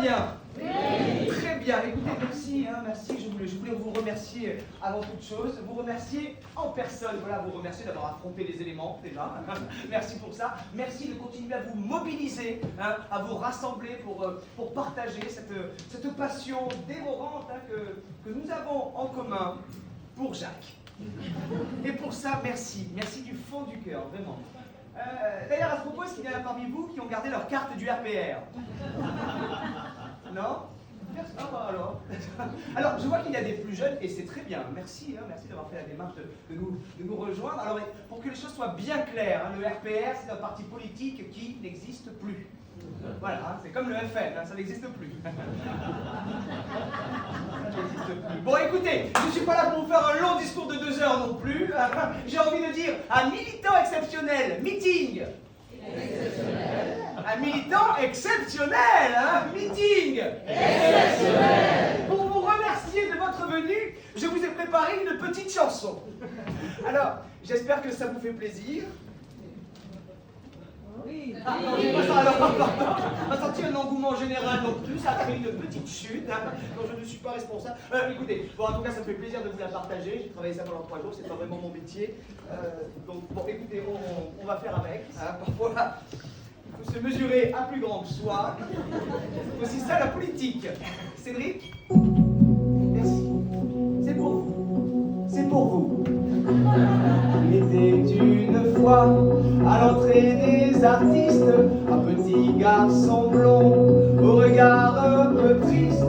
bien? Oui. Très bien. Écoutez, merci, merci. Je voulais vous remercier avant toute chose. Vous remercier en personne. Voilà, vous remercier d'avoir affronté les éléments, déjà. Merci pour ça. Merci de continuer à vous mobiliser, à vous rassembler pour partager cette passion dévorante que nous avons en commun pour Jacques. Et pour ça, merci. Merci du fond du cœur, vraiment. D'ailleurs, à ce propos, est-ce qu'il y en a parmi vous qui ont gardé leur carte du RPR? Non? Ah bah alors, je vois qu'il y a des plus jeunes, et c'est très bien. Merci, merci d'avoir fait la démarche de nous rejoindre. Alors, pour que les choses soient bien claires, le RPR, c'est un parti politique qui n'existe plus. Voilà, c'est comme le FN, ça n'existe plus. Bon, écoutez, je ne suis pas là pour vous faire un long discours de 2 heures non plus. J'ai envie de dire un militant exceptionnel, meeting. Un militant exceptionnel, meeting. Exceptionnel. Pour vous remercier de votre venue, je vous ai préparé une petite chanson. Alors, j'espère que ça vous fait plaisir. Oui. Ah, non, j'ai pas ça, alors, pardon. On a senti un engouement général non plus, ça a créé une petite chute, dont je ne suis pas responsable. Écoutez, bon, en tout cas, ça me fait plaisir de vous la partager. J'ai travaillé ça pendant 3 jours, c'est pas vraiment mon métier. Donc, bon, écoutez, on va faire avec. Parfois, il faut se mesurer à plus grand que soi. C'est aussi ça la politique. Cédric, merci. C'est pour vous. C'est pour vous. Il était une fois à l'entrée des artistes un petit garçon blond au regard un peu triste.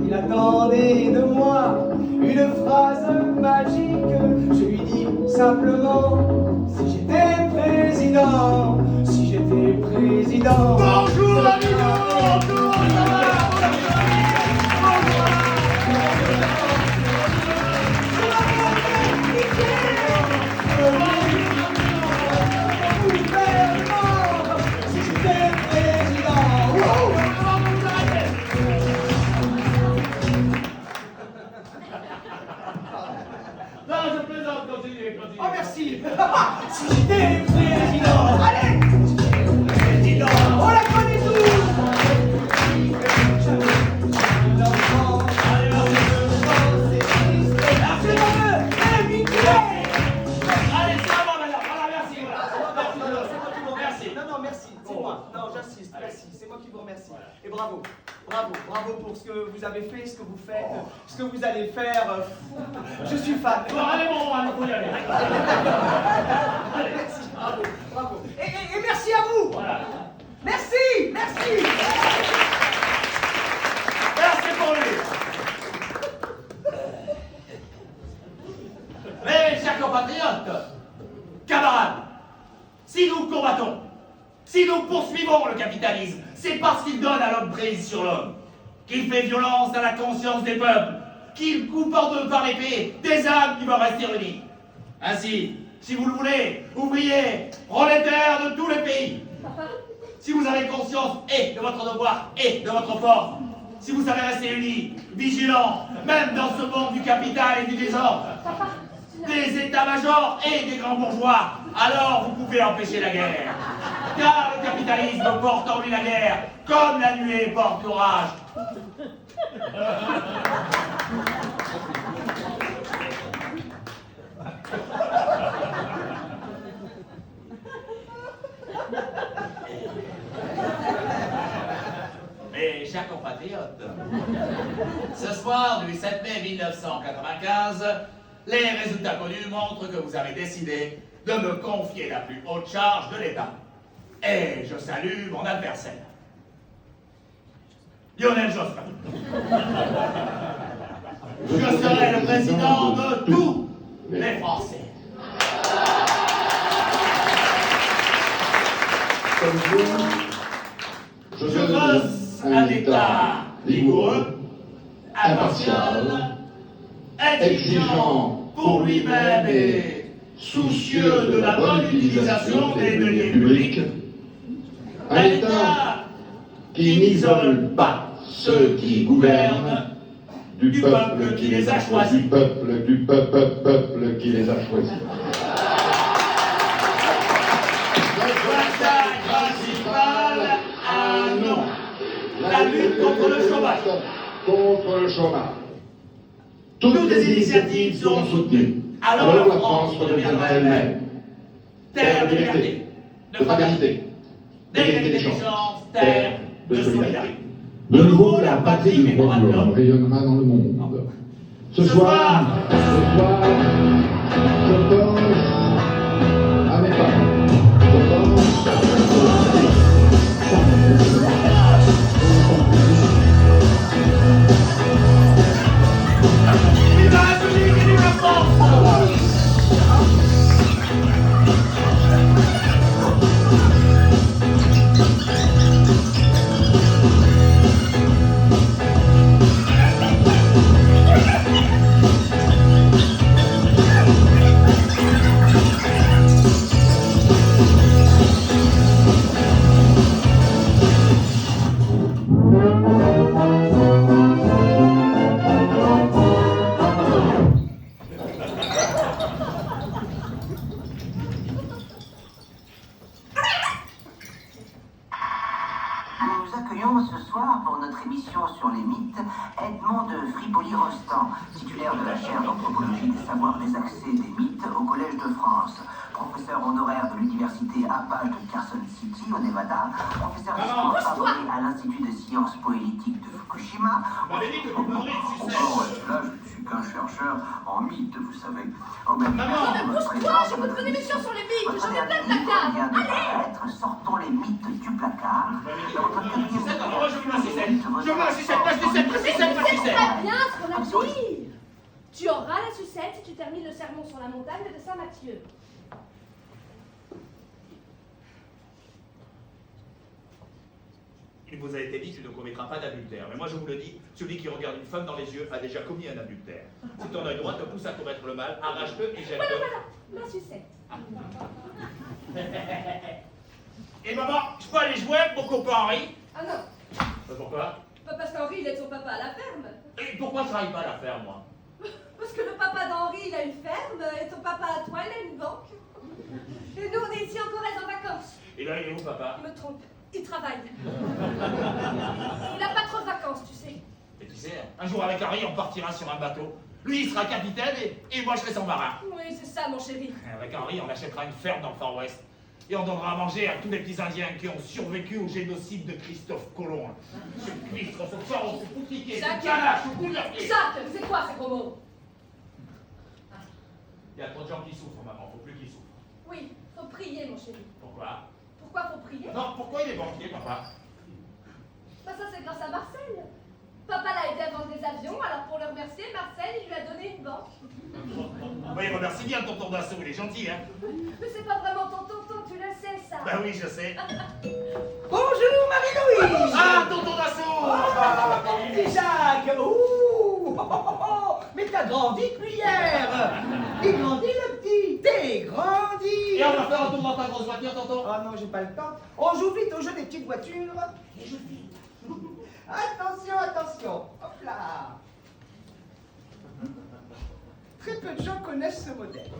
Il attendait de moi une phrase magique. Je lui dis simplement: si j'étais président, si j'étais président. Bonjour amigos, bonjour. Oh merci. Si j'étais président. Allez. Président. On la connaît tous. Allez, c'est à moi maintenant. Voilà, merci. Merci. Non, merci. C'est moi. Non, j'insiste. Merci. C'est moi qui vous remercie. Et bravo. Bravo pour ce que vous avez fait, ce que vous faites, ce que vous allez faire. Je suis fan. Bon, allez, bon, on va y aller. Merci, bravo. Et merci à vous. Voilà. Merci. Merci pour lui. Mes chers compatriotes, camarades, si nous combattons, si nous poursuivons le capitalisme, c'est parce qu'il donne à l'homme prise sur l'homme, qu'il fait violence à la conscience des peuples, qu'il coupe en deux par l'épée des âmes qui vont rester unies. Ainsi, si vous le voulez, ouvriers, prolétaires de tous les pays, si vous avez conscience et de votre devoir et de votre force, si vous savez rester unis, vigilants, même dans ce monde du capital et du désordre, des états-majors et des grands bourgeois, alors vous pouvez empêcher la guerre. Car le capitalisme porte en lui la guerre, comme la nuée porte l'orage. Mes chers compatriotes, ce soir du 7 mai 1995, les résultats connus montrent que vous avez décidé de me confier la plus haute charge de l'État. Et je salue mon adversaire, Lionel Jospin. Je serai le président de tous les Français. Je Je veux un État rigoureux, impartial, exigeant pour lui-même et soucieux de la bonne utilisation des deniers publics. Un État qui n'isole pas ceux qui gouvernent du peuple qui les a choisis. Du peuple qui les a choisis. Le bataille principale a un nom. La lutte lutte contre le chômage. Contre le chômage. Toutes les initiatives seront soutenues. Alors la France redeviendra elle-même. Terre de liberté, de fraternité, d'égalité des chances, terre de solidarité. De nouveau, la patrie du droit de l'homme rayonnera dans le monde. Ce soir, je pense à mes parents. Je pense Vive la République et vive la France! Nous accueillons ce soir pour notre émission sur les mythes Edmond de Fripoli-Rostand, titulaire de la chaire d'anthropologie des savoirs des accès des mythes au Collège de France, professeur honoraire de l'université Apache de Carson City au Nevada, professeur d'histoire favori à l'Institut de sciences poétiques de Fukushima. Là, je ne suis qu'un chercheur en mythes, vous savez. Au même Pousse-toi, j'ai votre émission sur les mythes, j'en ai plein de placards. Allez, sortons les mythes du placard. Dans votre quatrième Je veux la sucette, pas de sucette, pas de sucette, pas de C'est sucette. très bien ce qu'on a dit. Tu auras la sucette si tu termines le sermon sur la montagne de Saint-Matthieu. Il vous a été dit que tu ne commettras pas d'adultère. Mais moi je vous le dis, celui qui regarde une femme dans les yeux a déjà commis un adultère. Si ton œil droit te pousse à commettre le mal, arrache-le et jette-le. Voilà, la sucette. Et maman, je peux aller jouer avec mon copain Henri? Ah non, Pourquoi? pas parce qu'Henri il aide son papa à la ferme. Et pourquoi je travaille pas à la ferme, moi? Parce que le papa d'Henri il a une ferme et ton papa à toi il a une banque. Et nous on est ici en Corrèze en vacances. Et là, il est où, papa? Il me trompe, il travaille. Il a pas trop de vacances, tu sais. Et tu sais, un jour avec Henri, on partira sur un bateau. Lui, il sera capitaine et moi, je serai son marin. Oui, c'est ça mon chéri. Avec Henri, on achètera une ferme dans le Far West. Et on donnera à manger à tous les petits Indiens qui ont survécu au génocide de Christophe Colomb. Ce cuistre, ce pharaon, ce poutriquet, ce Jacques. canache, ce bouleversé. Jacques, c'est quoi ces gros mots? Il y a trop de gens qui souffrent, maman. Faut plus qu'ils souffrent. Oui, faut prier mon chéri. Pourquoi? Pourquoi faut prier? Non, pourquoi il est banquier, papa? Bah ça c'est grâce à Marcel. Papa l'a aidé à vendre des avions, alors pour le remercier, Marcel il lui a donné une banque. Oui, remercie bien tonton Dassault, il est gentil, hein? Mais c'est pas vraiment ton tonton, tu le sais ça. Bah oui, je sais. Bonjour Marie-Louise. Ah, tonton Dassault! Ah, mon petit Jacques. Ouh. Mais t'as grandi depuis hier. T'es grandi le petit. T'es grandi. Et on va faire un tour dans ta grosse voiture, tonton? Oh non, j'ai pas le temps. On joue vite au jeu des petites voitures. Et je vite. Attention, attention. Hop là. Très peu de gens connaissent ce modèle.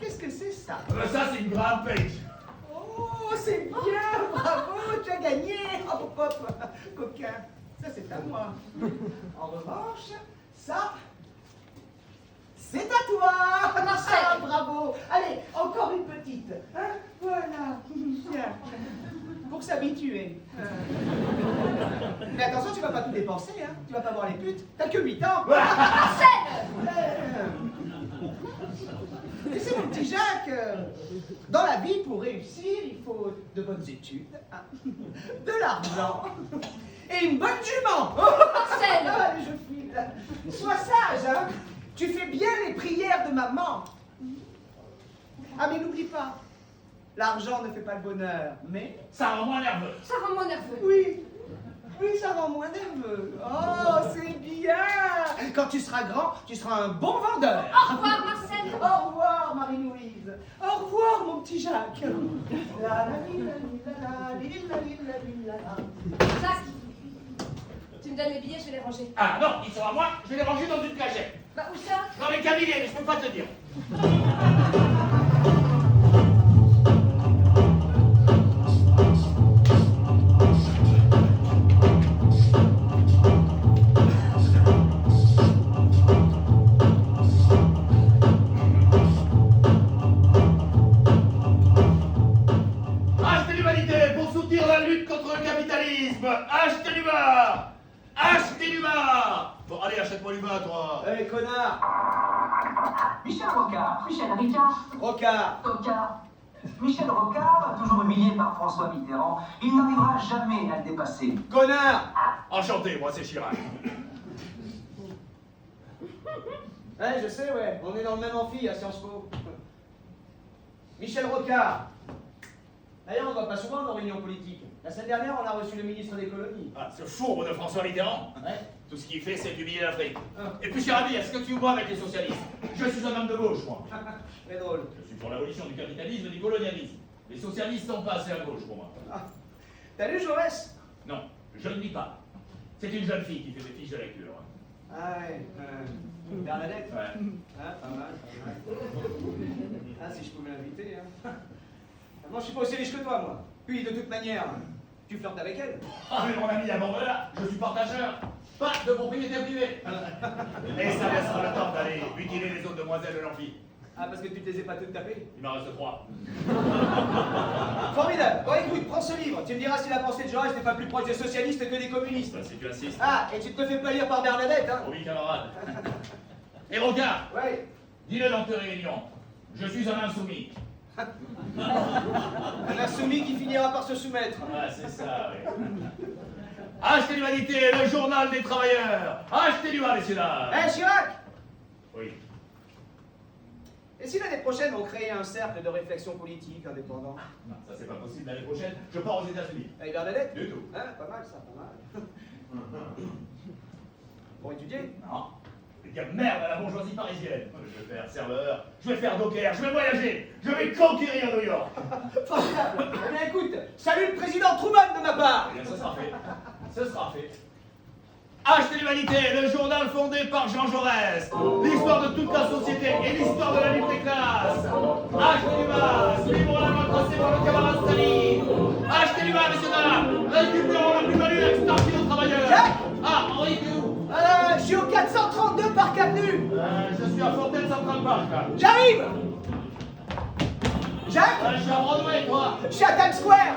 Qu'est-ce que c'est ça? Ça, c'est une grande page. Oh, c'est bien, bravo, tu as gagné. Oh, hop, coquin. Ça, c'est à moi. En revanche, ça, c'est à toi. Marcel. Ah, bravo. Allez, encore une petite. Hein? Voilà. Tiens. Pour s'habituer. Mais attention, tu vas pas tout dépenser, hein. Tu vas pas voir les putes. T'as que 8 ans. Tu sais, mon petit Jacques, dans la vie, pour réussir, il faut de bonnes études, hein, de l'argent et une bonne jument. Marcel. Allez, je file. Sois sage, hein. Tu fais bien les prières de maman. Ah, mais n'oublie pas, l'argent ne fait pas le bonheur, mais... Ça rend moins nerveux. Ça rend moins nerveux. Oui, oui, ça rend moins nerveux. Oh, c'est bien. Quand tu seras grand, tu seras un bon vendeur. Au revoir Marcel. Au revoir, Marie-Louise. Au revoir, mon petit Jacques. La la li, la li, la la li, la li, la li, la la. Jacques, tu me donnes les billets, je vais les ranger. Ah non, ils sont à moi, je vais les ranger dans une cagette. Bah où ça? Dans les cabinets, mais je peux pas te dire. capitalisme, achetez du beurre! Achetez du beurre! Bon, allez, achète-moi du beurre, toi. Hé, connard! Michel Rocard. Michel Ricard. Rocard! Rocard. Michel Rocard, toujours humilié par François Mitterrand, il n'arrivera jamais à le dépasser. Connard! Enchanté, moi c'est Chirac. Ouais, je sais, ouais. On est dans le même amphi à Sciences Po. Michel Rocard. D'ailleurs, on ne va pas souvent dans réunions politiques. La semaine dernière, on a reçu le ministre des colonies. Ah, ce fourbe de François Mitterrand. Ouais. Tout ce qu'il fait, c'est humilier l'Afrique. Ah. Et puis, cher ami, est-ce que tu vois avec les socialistes? Je suis un homme de gauche, moi. Très drôle. Je suis pour l'abolition du capitalisme et du colonialisme. Les socialistes sont pas assez à gauche pour moi. Ah. T'as lu Jaurès? Non, je ne lis pas. C'est une jeune fille qui fait des fiches de lecture. Ah ouais. Bernadette? Ouais. Ah, pas mal, pas mal. Ah, si je pouvais l'inviter, hein. Moi, je suis pas aussi riche que toi, moi. Puis, de toute manière, tu flirtes avec elle. Ah, mais mon ami, avant là, je suis partageur. Pas de propriété privée. Et ça laissera le temps d'aller mutiler les autres demoiselles de l'amphi. Ah, parce que tu te les ai pas toutes tapées? Il m'en reste 3. Formidable. Bon, écoute, prends ce livre. Tu me diras si la pensée de Jaurès n'est pas plus proche des socialistes que des communistes. Si tu insistes. Ah, et tu te fais pas lire par Bernadette, hein? Oui, camarade. Et Rocard, Ouais. dis-le dans tes réunions. Je suis un insoumis. Un insoumis qui finira par se soumettre. Ah, c'est ça, oui. Achetez l'humanité, le journal des travailleurs. Achetez du mal, messieurs dames. Hé, Chirac! Oui. Et si l'année prochaine on créait un cercle de réflexion politique indépendant? Non, ça c'est pas possible l'année prochaine. Je pars aux États-Unis. Avec Bernadette? Du tout. Hein, pas mal ça, pas mal. Pour étudier? Non. Mais quelle merde à la bourgeoisie parisienne. Je vais faire serveur, je vais faire docker, je vais voyager, je vais conquérir New York. Formidable! Eh bien écoute, salut le président Truman de ma part! Eh bien, ce sera fait. Ce sera fait. Achetez l'humanité, le journal fondé par Jean Jaurès. L'histoire de toute la société et l'histoire de la lutte des classes. Achetez du masque, libre la main tracée par le camarade Staline. Achetez du masque, messieurs dames. Récupérons la plus-value extorsive aux travailleurs. Jacques! Ah, Henri, tu es où? Je suis au 432 Parc Avenue! Je suis à Fontaine Central Park, là. J'arrive! Jacques? Je suis à Broadway, toi. Je suis à Times Square!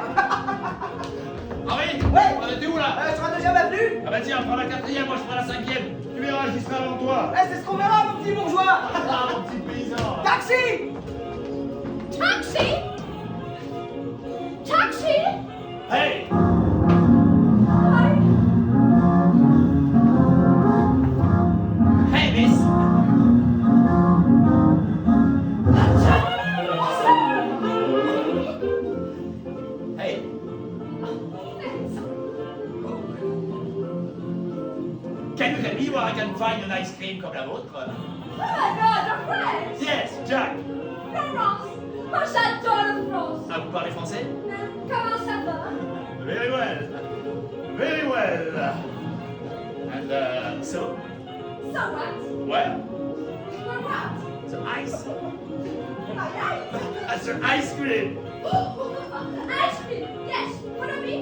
Ah oui? Ouais. T'es où, là? Sur la deuxième avenue? Ah bah tiens, prends la 4e, moi je prends la 5e. Tu verras, j'y serai avant toi. C'est ce qu'on verra, mon petit bourgeois! Ah, mon petit paysan. Taxi! Taxi? Taxi? Hey! Hey, miss! Hey! Can you tell me where I can find an ice cream comme la vôtre? Oh my God, you're French! Yes, Jack! Florence! Moi j'adore la France! Ah, vous parlez français? Comment ça va? Very well. Very well. And, so? So what? Well, For what? the ice. My life! That's your ice cream. Ice cream! Yes! Follow me!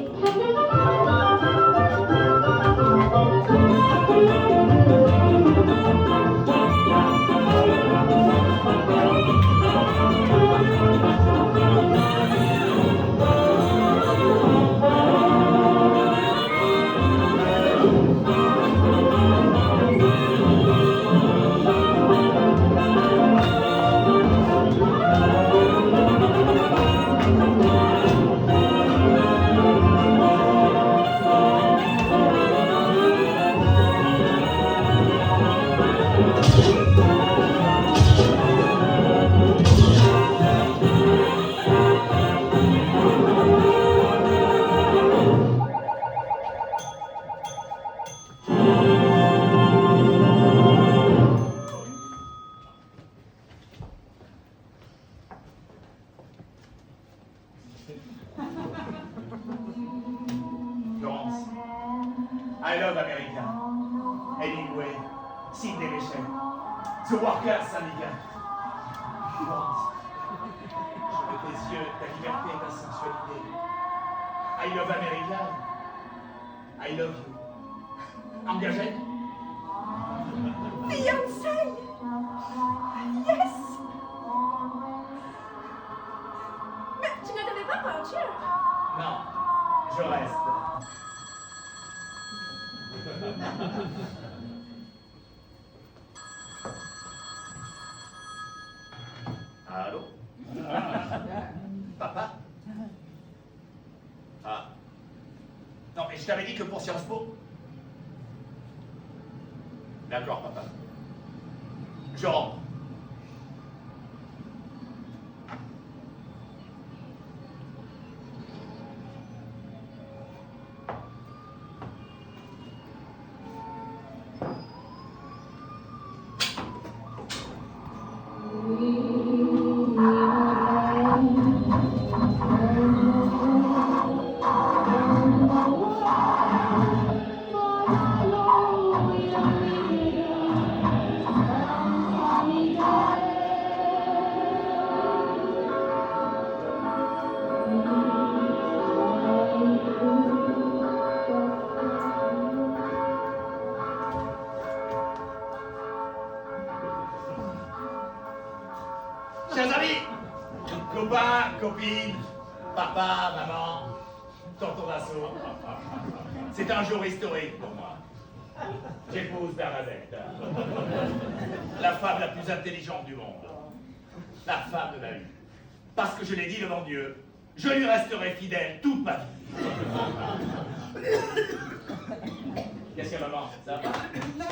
Florence. I love America. Hemingway. Sidney Bechet. The Workers Syndicate. Florence. Je veux tes yeux, ta liberté et ta sensualité. I love America. I love you. Engagé? Beyoncé! Yes! Mais tu ne devais pas partir. Non. Je reste. Allô? Papa? Ah. Non, mais je t'avais dit que pour Sciences Po. D'accord, papa. Je rentre. Chers amis, copains, copines, papa, maman, tonton d'assaut, c'est un jour historique pour moi. J'épouse Bernadette, la femme la plus intelligente du monde, la femme de ma vie. Parce que je l'ai dit devant Dieu, je lui resterai fidèle toute ma vie. Qu'est-ce qu'il y a, maman? Ça va? Non,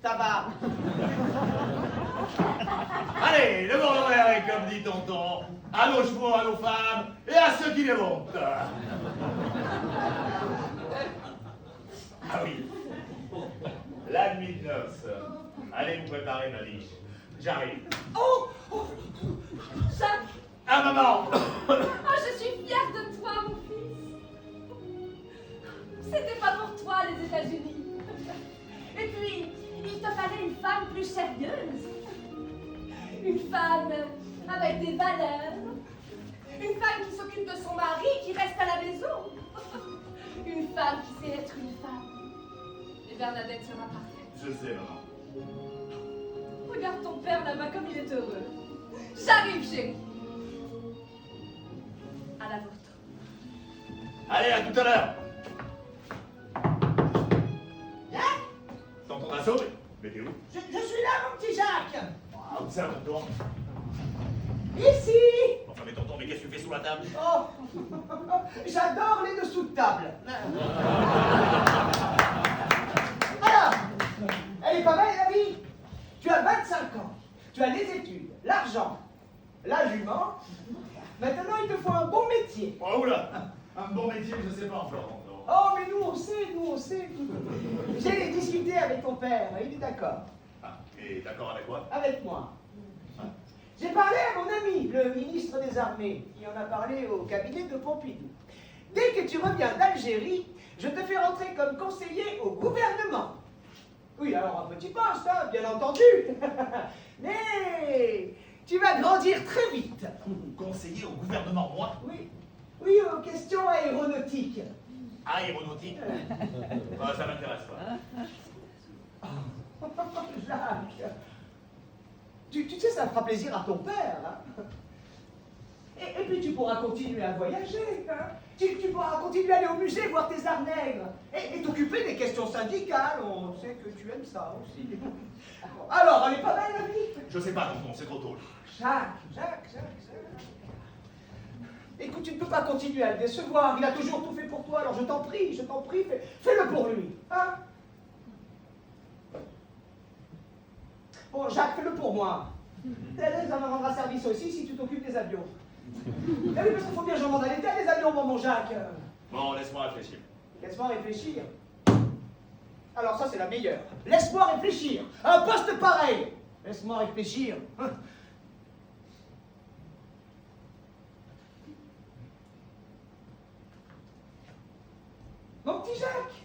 ça va. Allez, le bon horaire est comme dit tonton, à nos chevaux, à nos femmes, et à ceux qui les montent. Ah oui, la nuit de noces. Allez vous préparer, ma biche. J'arrive. Oh, Jacques, Ah, maman! oh, je suis fière de toi, mon fils. C'était pas pour toi, les États-Unis. Et puis, il te fallait une femme plus sérieuse. Une femme avec des valeurs. Une femme qui s'occupe de son mari, qui reste à la maison. Une femme qui sait être une femme. Et Bernadette sera parfaite. Je sais, maman. Regarde ton père là-bas comme il est heureux. J'arrive, chérie. À la vôtre. Allez, à tout à l'heure. Tonton d'assaut, mais t'es où? Je suis là, mon petit Jacques. Ah, où ça, tonton? Ici. Enfin, mais tonton, mais qu'est-ce que tu fais sous la table? Oh, j'adore les dessous de table. Alors, elle est pas mal la vie. Tu as 25 ans, tu as les études, l'argent, la jument. Maintenant, il te faut un bon métier. Oh, oula! Un bon métier, je sais pas encore, tonton. Oh, mais nous, on sait. J'ai discuté avec ton père, il est d'accord. Ah, et d'accord avec quoi? Avec moi. J'ai parlé à mon ami, le ministre des Armées, qui en a parlé au cabinet de Pompidou. Dès que tu reviens d'Algérie, je te fais rentrer comme conseiller au gouvernement. Oui, alors un petit poste, hein, bien entendu. Mais tu vas grandir très vite. Conseiller au gouvernement, moi? Oui, aux questions aéronautiques. Aéronautique? Ah, ça m'intéresse pas. Jacques, tu sais, ça fera plaisir à ton père. Hein. Et puis tu pourras continuer à voyager. Hein. Tu pourras continuer à aller au musée, voir tes arts nègres. Et t'occuper des questions syndicales. On sait que tu aimes ça aussi. Alors, elle est pas mal la vie. Je sais pas, tonton, c'est trop tôt. Jacques. Écoute, tu ne peux pas continuer à le décevoir. Il a toujours tout fait pour toi. Alors je t'en prie, fais-le pour lui. Hein. Bon, Jacques, fais-le pour moi. Thérèse en rendra service aussi si tu t'occupes des avions. Ah oui, parce qu'il faut bien que j'en vende à l'état des avions, mon Jacques. Bon, laisse-moi réfléchir. Laisse-moi réfléchir. Alors ça, c'est la meilleure. Laisse-moi réfléchir. Un poste pareil. Laisse-moi réfléchir. Mon petit Jacques,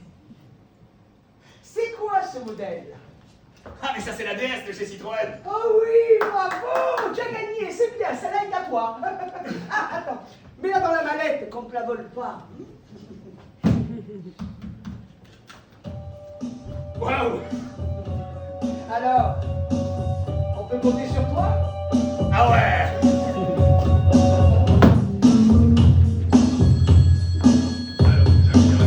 c'est quoi ce modèle? Ah, mais ça, c'est la DS de chez Citroën. Oh oui, bravo, tu as gagné, c'est bien, celle-là est à toi. Ah, attends, mets-la dans la mallette, qu'on ne te la vole pas. Waouh! Alors, on peut compter sur toi? Ah ouais! Allô, j'aime bien la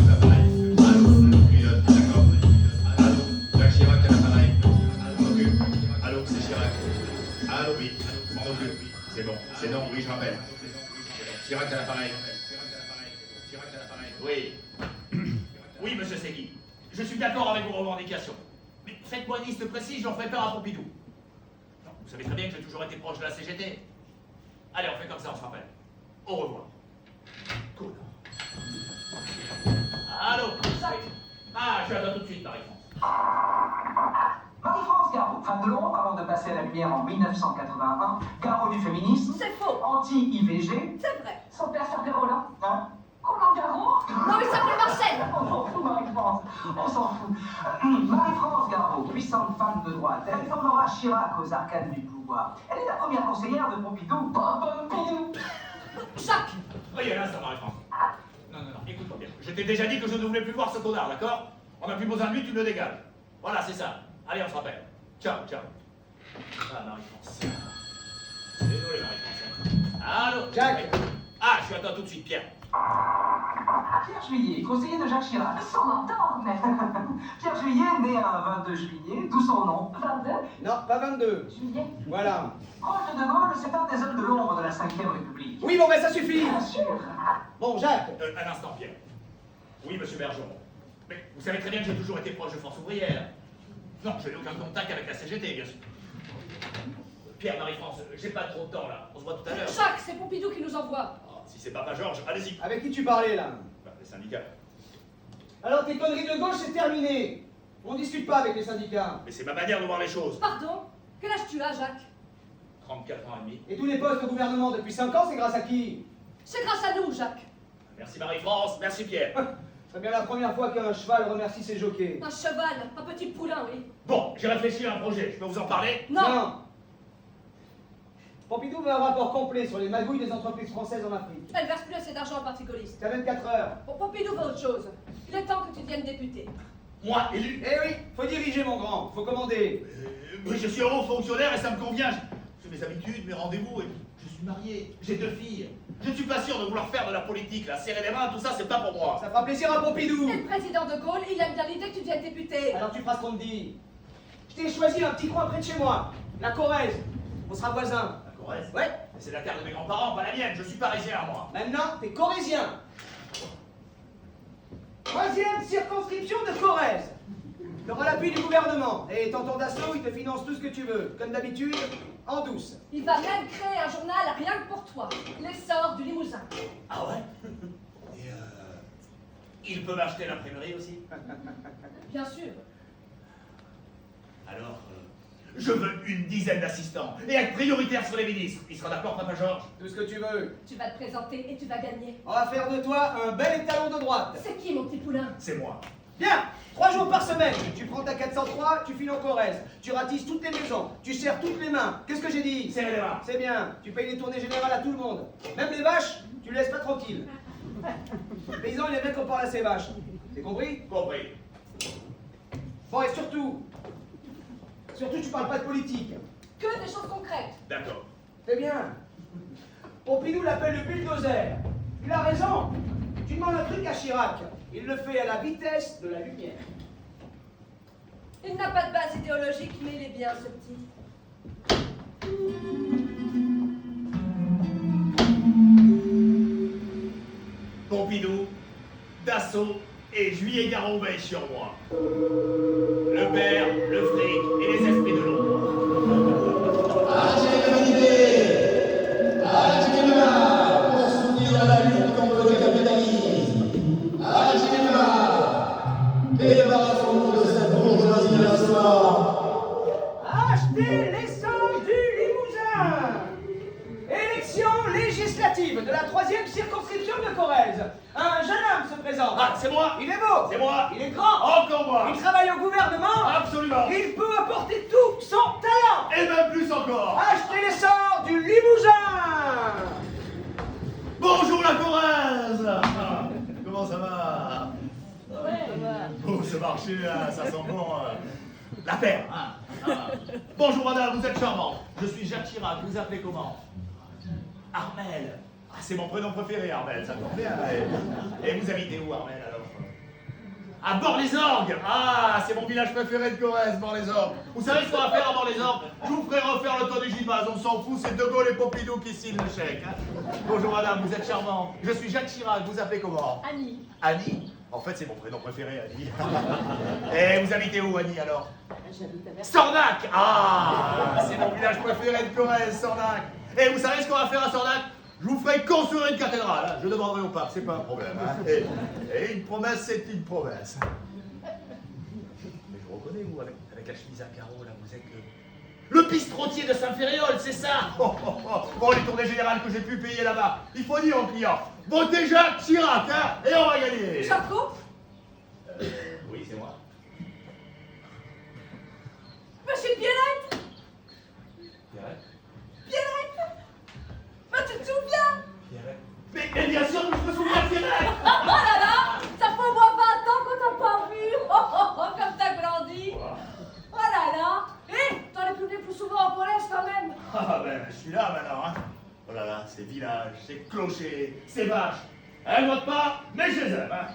C'est bon, oui, je rappelle. Chirac à l'appareil. Oui. Oui, monsieur Segui. Je suis d'accord avec vos revendications. Mais faites-moi une liste précise, j'en ferai part à Pompidou. Non, vous savez très bien que j'ai toujours été proche de la CGT. Allez, on fait comme ça, on se rappelle. Au revoir. Cool. Allô? Ah, je attends tout de suite, Marie-France. Marie-France Garot, femme de l'ombre, avant de passer à la lumière en 1981, Garot du féminisme, C'est faux. anti-IVG. C'est vrai. Son père s'appelait Roland. Hein? Roland Garot? Non, il s'appelait Marcel. On s'en fout, Marie-France. On s'en fout. Marie-France Garot, puissante femme de droite, elle formera Chirac aux arcanes du pouvoir. Elle est la première conseillère de Pompidou. Pompidou. Jacques. Voyez là, ça, Marie-France. Non, écoute-moi bien. Je t'ai déjà dit que je ne voulais plus voir ce connard, d'accord? On n'a plus besoin de lui, tu me le dégages. Voilà, c'est ça. Allez, on se rappelle. Ciao. Ah, Marie-France. Désolé, Marie-France. Allô? Jacques. Ah, je suis à toi tout de suite, Pierre. Pierre Juillet, conseiller de Jacques Chirac. Son mentor, mais... Pierre Juillet, né un 22 juillet, d'où son nom. 22 Non, pas 22. juillet. Voilà. Proche de De Gaulle, c'est un des hommes de l'ombre de la 5e République. Oui, bon, ben ça suffit. Bien sûr. Bon, Jacques. Un instant, Pierre. Oui, monsieur Bergeron. Mais vous savez très bien que j'ai toujours été proche de Force ouvrière. Non, je n'ai aucun contact avec la CGT, bien sûr. Pierre, Marie-France, j'ai pas trop de temps, là. On se voit tout à l'heure. Jacques, c'est Pompidou qui nous envoie. Oh, si c'est Papa Georges, allez-y. Avec qui tu parlais, là? Les syndicats. Alors, tes conneries de gauche, c'est terminé. On discute pas avec les syndicats. Mais c'est ma manière de voir les choses. Pardon? Quel âge tu as, Jacques? 34 ans et demi. Et tous les postes au gouvernement depuis 5 ans, c'est grâce à qui? C'est grâce à nous, Jacques. Merci Marie-France, merci Pierre. C'est bien la première fois qu'un cheval remercie ses jockeys. Un cheval, un petit poulain, oui. Bon, j'ai réfléchi à un projet, je peux vous en parler? Non. Pompidou veut un rapport complet sur les magouilles des entreprises françaises en Afrique. Elle verse plus assez d'argent au parti gaulliste. C'est à 24 heures. Bon, Pompidou veut autre chose. Il est temps que tu deviennes député. Moi, élu? Eh oui, faut diriger, mon grand. Faut commander. Mais je suis un haut fonctionnaire et ça me convient. J'ai mes habitudes, mes rendez-vous et je suis marié. J'ai 2 filles. Je ne suis pas sûr de vouloir faire de la politique, là. Serrer les mains, tout ça, c'est pas pour moi. Ça fera plaisir à Pompidou. Et le président de Gaulle, il aime bien l'idée que tu deviennes député. Alors tu feras ce qu'on te dit. Je t'ai choisi un petit coin près de chez moi. La Corrèze. On sera voisins. La Corrèze? Ouais. Mais c'est la terre de mes grands-parents, pas la mienne. Je suis parisien, moi. Maintenant, t'es corrézien. 3e circonscription de Corrèze. Tu auras l'appui du gouvernement. Et tonton Dassault, il te finance tout ce que tu veux. Comme d'habitude, en douce. Il va même créer un journal rien que pour toi. L'essor du Limousin. Ah ouais? Et il peut m'acheter l'imprimerie aussi? Bien sûr. Alors, je veux une dizaine d'assistants et être prioritaire sur les ministres. Il sera d'accord, Papa Georges? Tout ce que tu veux. Tu vas te présenter et tu vas gagner. On va faire de toi un bel étalon de droite. C'est qui, mon petit poulain? C'est moi. Bien, 3 jours par semaine. Tu prends ta 403, tu files en Corrèze. Tu ratisses toutes les maisons. Tu serres toutes les mains. Qu'est-ce que j'ai dit? Serrez les mains. C'est bien. Tu payes les tournées générales à tout le monde. Même les vaches, tu les laisses pas tranquilles. Le paysan, il est bien qu'on parle à ses vaches. T'es compris? Compris. Bon, et surtout, tu parles pas de politique. Que des choses concrètes. D'accord. C'est bien. Pompidou l'appelle le bulldozer. Il a raison. Tu demandes un truc à Chirac. Il le fait à la vitesse de la lumière. Il n'a pas de base idéologique, mais il est bien, ce petit. Pompidou, Dassault et Juillet Garot veillent sur moi. Le père, le fric et les esprits de l'ombre. Arrêtez l'humanité! Arrêtez-la pour soutenir la lutte contre le capitalisme! Arrêtez-la! Débarrassons-nous de cette bourgeoisie insolente! Achetez l'essence du Limousin. Élection législative de la 3e circonscription de Corrèze. Un jeune homme se présente. Ah, c'est moi! Il est beau. C'est moi! Il est grand. Encore moi! Il travaille au gouvernement. Absolument! Il peut apporter tout son talent. Et même plus encore! Achetez l'essence du Limousin. Bonjour la Corrèze! Comment ça va? Oh, ce marché, là, ça sent bon. La terre, hein? Bonjour madame, vous êtes charmante. Je suis Jacques Chirac, vous appelez comment? Armel. Ah, c'est mon prénom préféré, Armel, ça tombe bien. Et vous habitez où, Armel, alors? À Bord-les-Orgues. Ah, c'est mon village préféré de Corrèze, Bord-les-Orgues. Vous savez ce qu'on va faire à Bord-les-Orgues? Je vous ferai refaire le tour des Gilbazes, on s'en fout, c'est De Gaulle et Pompidou qui signent le chèque. Hein. Bonjour madame, vous êtes charmant. Je suis Jacques Chirac, vous appelez comment? Annie. Annie? En fait, c'est mon prénom préféré, Annie. Et vous habitez où, Annie, alors? J'habite à Versailles. Sornac. Ah, c'est mon village préféré de Corrèze, Sornac. Et vous savez ce qu'on va faire à Sornac? Je vous ferai construire une cathédrale, hein. Je demanderai au pape, c'est pas un problème. Hein. Et une promesse, c'est une promesse. Mais je reconnais, vous, avec la chemise à carreaux, là, vous êtes le bistrotier de Saint-Féréol, c'est ça. Bon, les tournées générales que j'ai pu payer là-bas, il faut dire aux clients, votez Jacques Chirac, hein, et on va gagner. Jaco? Oui, c'est moi. Monsieur Pierrette? Pierrette? Pierrette? Mais tu te souviens? Pierrette? Mais bien sûr, je me souviens de Pierrette. Oh là là! Ça fait au moins 20 ans qu'on t'a pas vu! Comme t'as grandi! Oh là là! T'aurais pu venir plus souvent en Corrèze quand même! Ah ben, je suis là maintenant, hein. Oh là là, ces villages, ces clochers, ces vaches. Elles votent pas, mais je les aime, hein.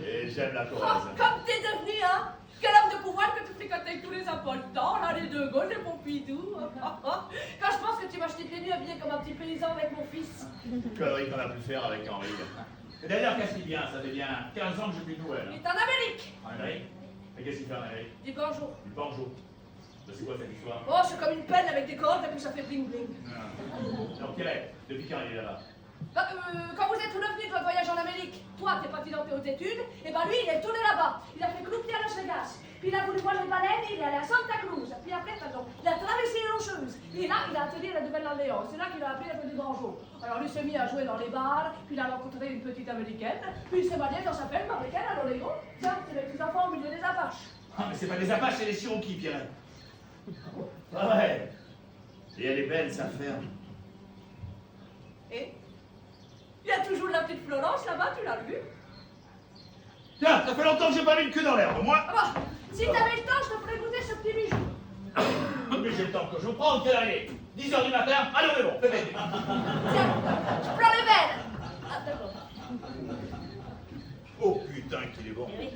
Et j'aime la Oh, Corrèze. comme t'es devenu, hein! Quel homme de pouvoir que tu fréquentes avec tous les importants, là, les De Gaulle, les Pompidou! Quand je pense que tu vas acheter tes nuits habillé comme un petit paysan avec mon fils! Connerie qu'on a pu faire avec Henri. Et d'ailleurs, qu'est-ce qu'il vient? Ça fait bien 15 ans que je suis Noël. Il est en Amérique! En Amérique? Mais qu'est-ce qu'il fait en Amérique? Dis bonjour! Du banjo. C'est quoi cette histoire? Oh, c'est comme une pelle avec des cordes et puis ça fait bling bling. Donc, Pierrette, depuis quand il est là-bas? Bah, quand vous êtes revenu de votre voyage en Amérique, toi t'es parti dans tes hautes études, et ben lui il est tourné là-bas. Il a fait clouter à Las Vegas, puis il a voulu voir les baleines, il est allé à Santa Cruz, puis après, pardon, il a traversé les Rocheuses, et là il a atterri à la Nouvelle-Orléans. C'est là qu'il a appris à faire du banjo. Alors lui s'est mis à jouer dans les bars, puis il a rencontré une petite américaine, puis il s'est marié dans sa ferme américaine à l'Oregon. Tiens, c'est les petits enfants au milieu des Apaches. Ah, mais c'est pas des Apaches, c'est des Cherokees, Pierrette. Ah ouais. Et elle est belle, sa ferme. Et il y a toujours la petite Florence là-bas, tu l'as vu? Tiens, ça fait longtemps que j'ai pas mis le cul dans l'herbe, moi. Ah bah, si t'avais le temps, je te ferais goûter ce petit bijou. Mais j'ai le temps que je vous prends, quelle heure il est? 10h du matin? Allez, on est bon, fais-le. Tiens, je prends les verres. Ah, d'accord. Oh putain, qu'il est bon. Eh oui.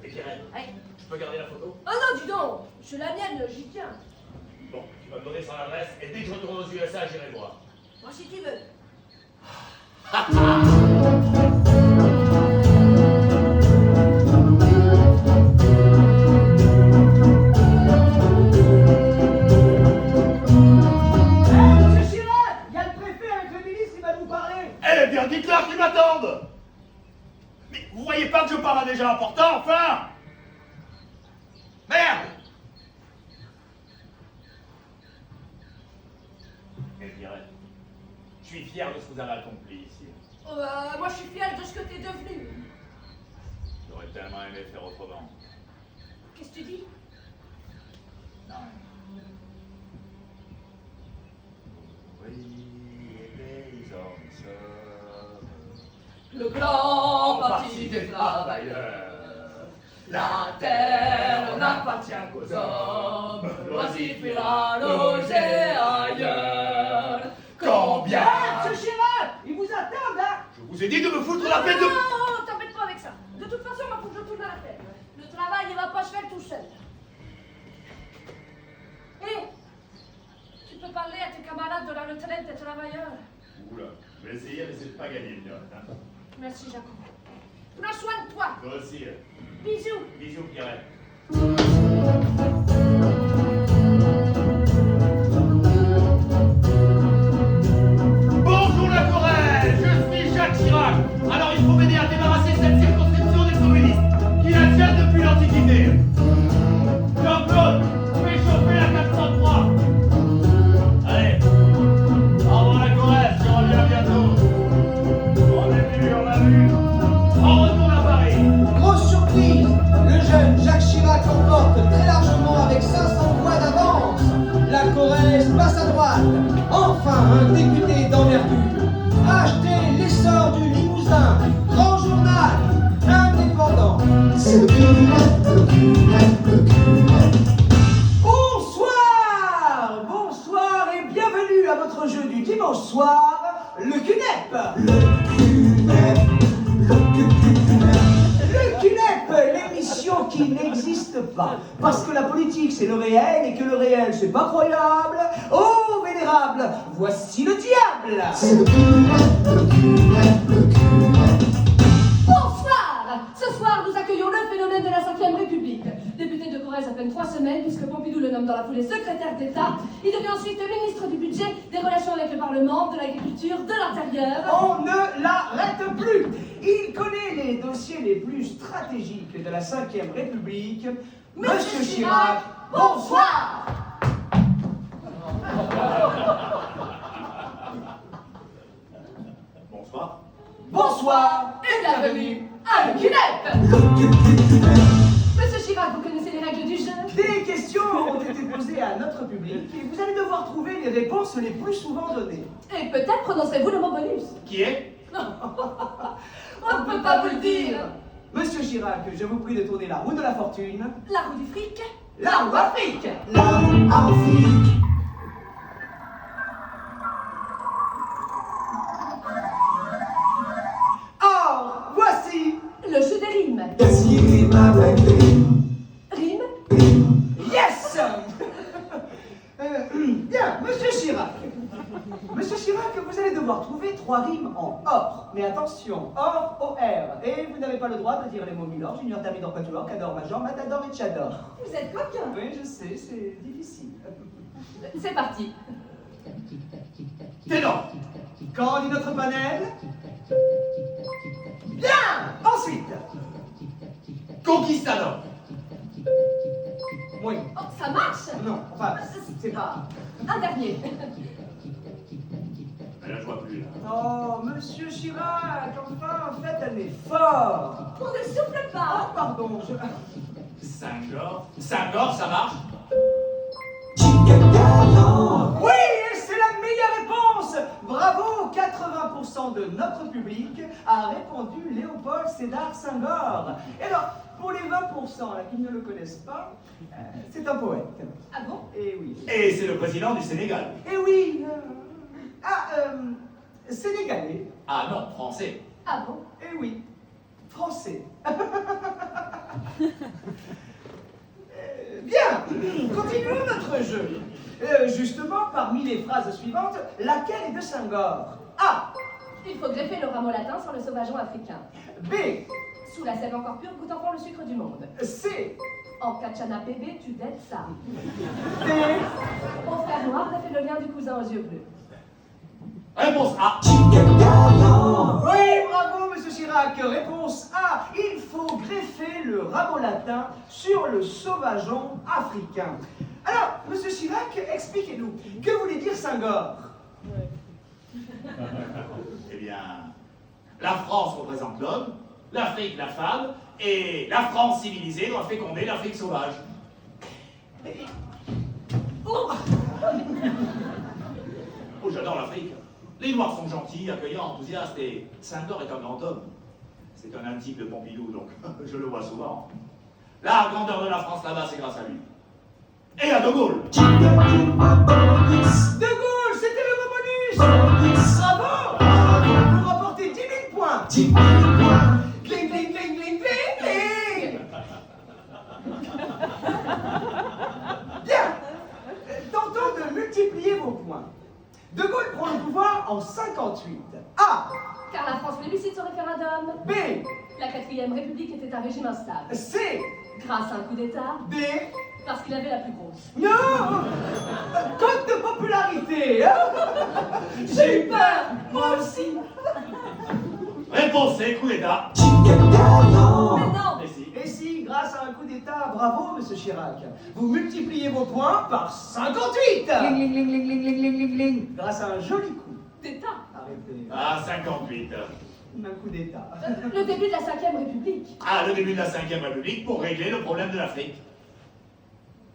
Et Pierrette, Oui. je peux garder la photo? Oh non, dis donc, c'est la mienne, j'y tiens. Bon, tu vas me donner son adresse et dès que je retourne aux USA, j'irai voir. Moi, si tu veux. Monsieur Chirac, il y a le préfet avec le ministre, il va nous parler. Eh bien, dites-leur qu'ils m'attendent. Mais vous voyez pas que je parle à des gens importants, enfin? Merde! Mais Pierrette, je suis fier de ce que vous avez accompli ici. Oh, moi, je suis fière de ce que t'es devenu. J'aurais tellement aimé faire autrement. Qu'est-ce que tu dis? Non. Oui, les hommes sommes Le grand parti des travailleurs. travailleurs. La terre n'appartient qu'aux hommes. Loisif ira loger ailleurs. Combien? Monsieur Chirac, il vous attend là. Je vous ai dit de me foutre la peine de... Non, t'embête pas avec ça. De toute façon, moi, faut que je tourne à la ferme. Le travail, il va pas se faire tout seul. Hé, tu peux parler à tes camarades de la retraite des travailleurs. Oula, je vais essayer, mais c'est pas gagné, Pierrette. Hein. Merci, Jacob. Prends soin de toi. Toi aussi. Bisous. Bisous, Pierrette. Bonjour la Corrèze, je suis Jacques Chirac. Alors il faut m'aider à débarrasser cette circonscription des communistes, qui la tient depuis l'Antiquité. Jean-Claude, tu fais chauffer la 403. Allez, au revoir la Corrèze, je reviens bientôt. On est vu, on a vu. On retourne à Paris. Grosse surprise, le jeune Jacques Chirac l'emporte très largement avec 500 voix d'avance. La Corrèze passe à droite. Enfin, un député d'envergure. Achetez l'essor du Limousin. Grand journal, indépendant. Bonsoir, bonsoir et bienvenue à votre jeu du dimanche soir, le CUNEP. Le CUNEP. question qui n'existe pas. Parce que la politique, c'est le réel, et que le réel, c'est pas croyable. Oh, vénérable, voici le diable. C'est le curé. Bonsoir! Ce soir, nous accueillons le phénomène de la 5e République. Député de Corrèze à peine 3 semaines, puisque Pompidou le nomme dans la foulée secrétaire d'État. Il devient ensuite ministre du Budget, des Relations avec le Parlement, de l'Agriculture, de l'Intérieur. On ne l'arrête plus. Il connaît les dossiers les plus stratégiques de la 5e République. Monsieur Chirac, bonsoir. Bonsoir. Bonsoir. Et bienvenue à Le Cunep! Monsieur Chirac, vous connaissez les règles du jeu? Des questions ont été posées à notre public et vous allez devoir trouver les réponses les plus souvent données. Et peut-être prononcerez-vous le mot bonus. Qui est? On ne peut pas vous le dire. Monsieur Chirac, je vous prie de tourner la roue de la fortune. La roue du fric. La roue Afrique. La Afrique. Or, voici. Le jeu des rimes. Qu'est-ce qui rime avec rime? Rime. Yes. Bien, Monsieur Chirac. Monsieur Chirac, vous allez devoir trouver 3 rimes en or. Mais attention, or, O-R. Et vous n'avez pas le droit de dire les mots Milord, Junior, Thermidor, Quatuor, Cador, Major, Matador et Tchador. Vous êtes coquin. Oui, je sais, c'est difficile. C'est parti. Ténor. Quand dit notre panel? Bien. Ensuite. Conquistador. Oui. Oh, ça marche. Non, enfin, c'est pas... Un dernier. Là, je vois plus, là. Oh, Monsieur Chirac, enfin, faites un effort. On ne souffle Oh, pas. pardon, je... Saint-Gor, ça marche? Oui, et c'est la meilleure réponse. Bravo, 80% de notre public a répondu Léopold Sédar Senghor. Et alors, pour les 20% là, qui ne le connaissent pas, c'est un poète. Ah bon? Et oui. Et c'est le président du Sénégal. Et oui. Sénégalais. Ah non, français. Ah bon? Et oui. Français. Bien, continuons notre jeu. Justement, parmi les phrases suivantes, laquelle est de Senghor? A. Il faut greffer le rameau latin sur le sauvageon africain. B. Sous la sève encore pure, goûtant fort le sucre du monde. C. En Kachana bébé, tu dettes ça. D. Mon frère noir a fait le lien du cousin aux yeux bleus. Réponse A. Oui, bravo, Monsieur Chirac. Réponse A. Il faut greffer le rameau latin sur le sauvageon africain. Alors, Monsieur Chirac, expliquez-nous. Que voulait dire Senghor? Eh bien, la France représente l'homme, l'Afrique la femme, et la France civilisée doit féconder l'Afrique sauvage. Oh, Oh, j'adore l'Afrique. Les Noirs sont gentils, accueillants, enthousiastes, et Senghor est un grand homme. C'est un intime de Pompidou, donc je le vois souvent. La grandeur de la France là-bas, c'est grâce à lui. Et à De Gaulle. De Gaulle, c'était le mot bonus. Bravo. Vous rapportez 10 000 points. 10 000 points. Cling, cling, cling, cling, cling, cling. Bien. Tentons de multiplier vos points. De Gaulle prend le pouvoir en 58. A. car la France plébiscite son référendum. B. La 4e République était un régime instable. C. Grâce à un coup d'État, D. parce qu'il avait la plus grosse. Non. Cote de popularité. Hein. J'ai eu peur. Moi aussi. Réponse C, coup d'État. Mais non. Et si. Et si, grâce à un coup d'État, bravo, Monsieur Chirac, vous multipliez vos points par 58. Ling, ling, ling, ling, ling, ling, ling, ling, ling. Grâce à un joli coup. D'État. Arrêtez. Ah, 58. Un coup d'État. Le début de la 5e République. Ah, le début de la 5e République pour régler le problème de l'Afrique.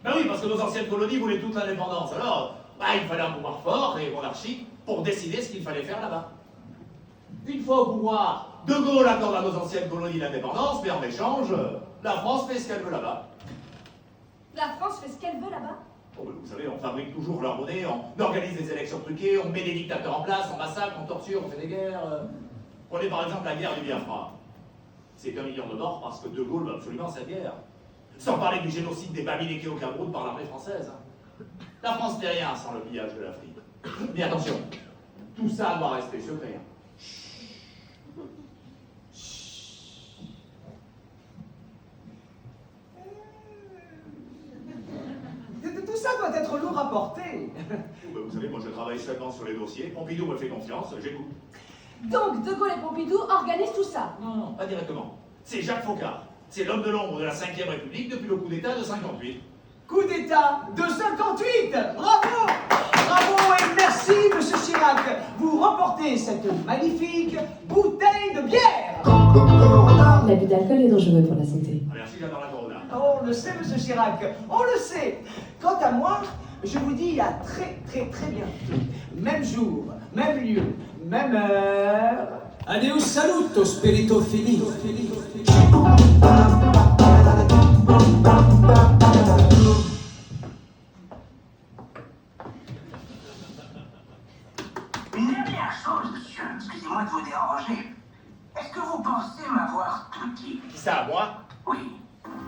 Ben oui, parce que nos anciennes colonies voulaient toute l'indépendance. Alors, il fallait un pouvoir fort et monarchique pour décider ce qu'il fallait faire là-bas. Une fois au pouvoir, De Gaulle accorde à nos anciennes colonies l'indépendance, mais en échange, la France fait ce qu'elle veut là-bas. La France fait ce qu'elle veut là-bas. Bon, vous savez, on fabrique toujours leur monnaie, on organise des élections truquées, on met des dictateurs en place, on massacre, on torture, on fait des guerres. Prenez par exemple la guerre du Biafra. c'est qu'1 million de morts parce que De Gaulle veut absolument cette guerre. Sans parler du génocide des Bamileke au Cameroun par l'armée française. La France n'est rien sans le pillage de l'Afrique. Mais attention, tout ça doit rester secret. Tout ça doit être lourd à porter. Vous savez, moi je travaille seulement sur les dossiers. Pompidou me fait confiance, j'écoute. Donc, De Gaulle et Pompidou organisent tout ça. Non, pas directement. C'est Jacques Foccart. C'est l'homme de l'ombre de la 5e République depuis le coup d'État de 58. Coup d'État de 58. Bravo. Bravo et merci, Monsieur Chirac. Vous remportez cette magnifique bouteille de bière. L'abus d'alcool est dangereux pour la santé. Ah, merci, j'adore la Corona. On le sait, Monsieur Chirac, on le sait. Quant à moi, je vous dis à très bientôt. Même jour, même lieu, même heure. Adeus saluto, spirito felice. Une dernière chose, monsieur, excusez-moi de vous déranger. Est-ce que vous pensez m'avoir tout dit? Qui ça, moi? Oui.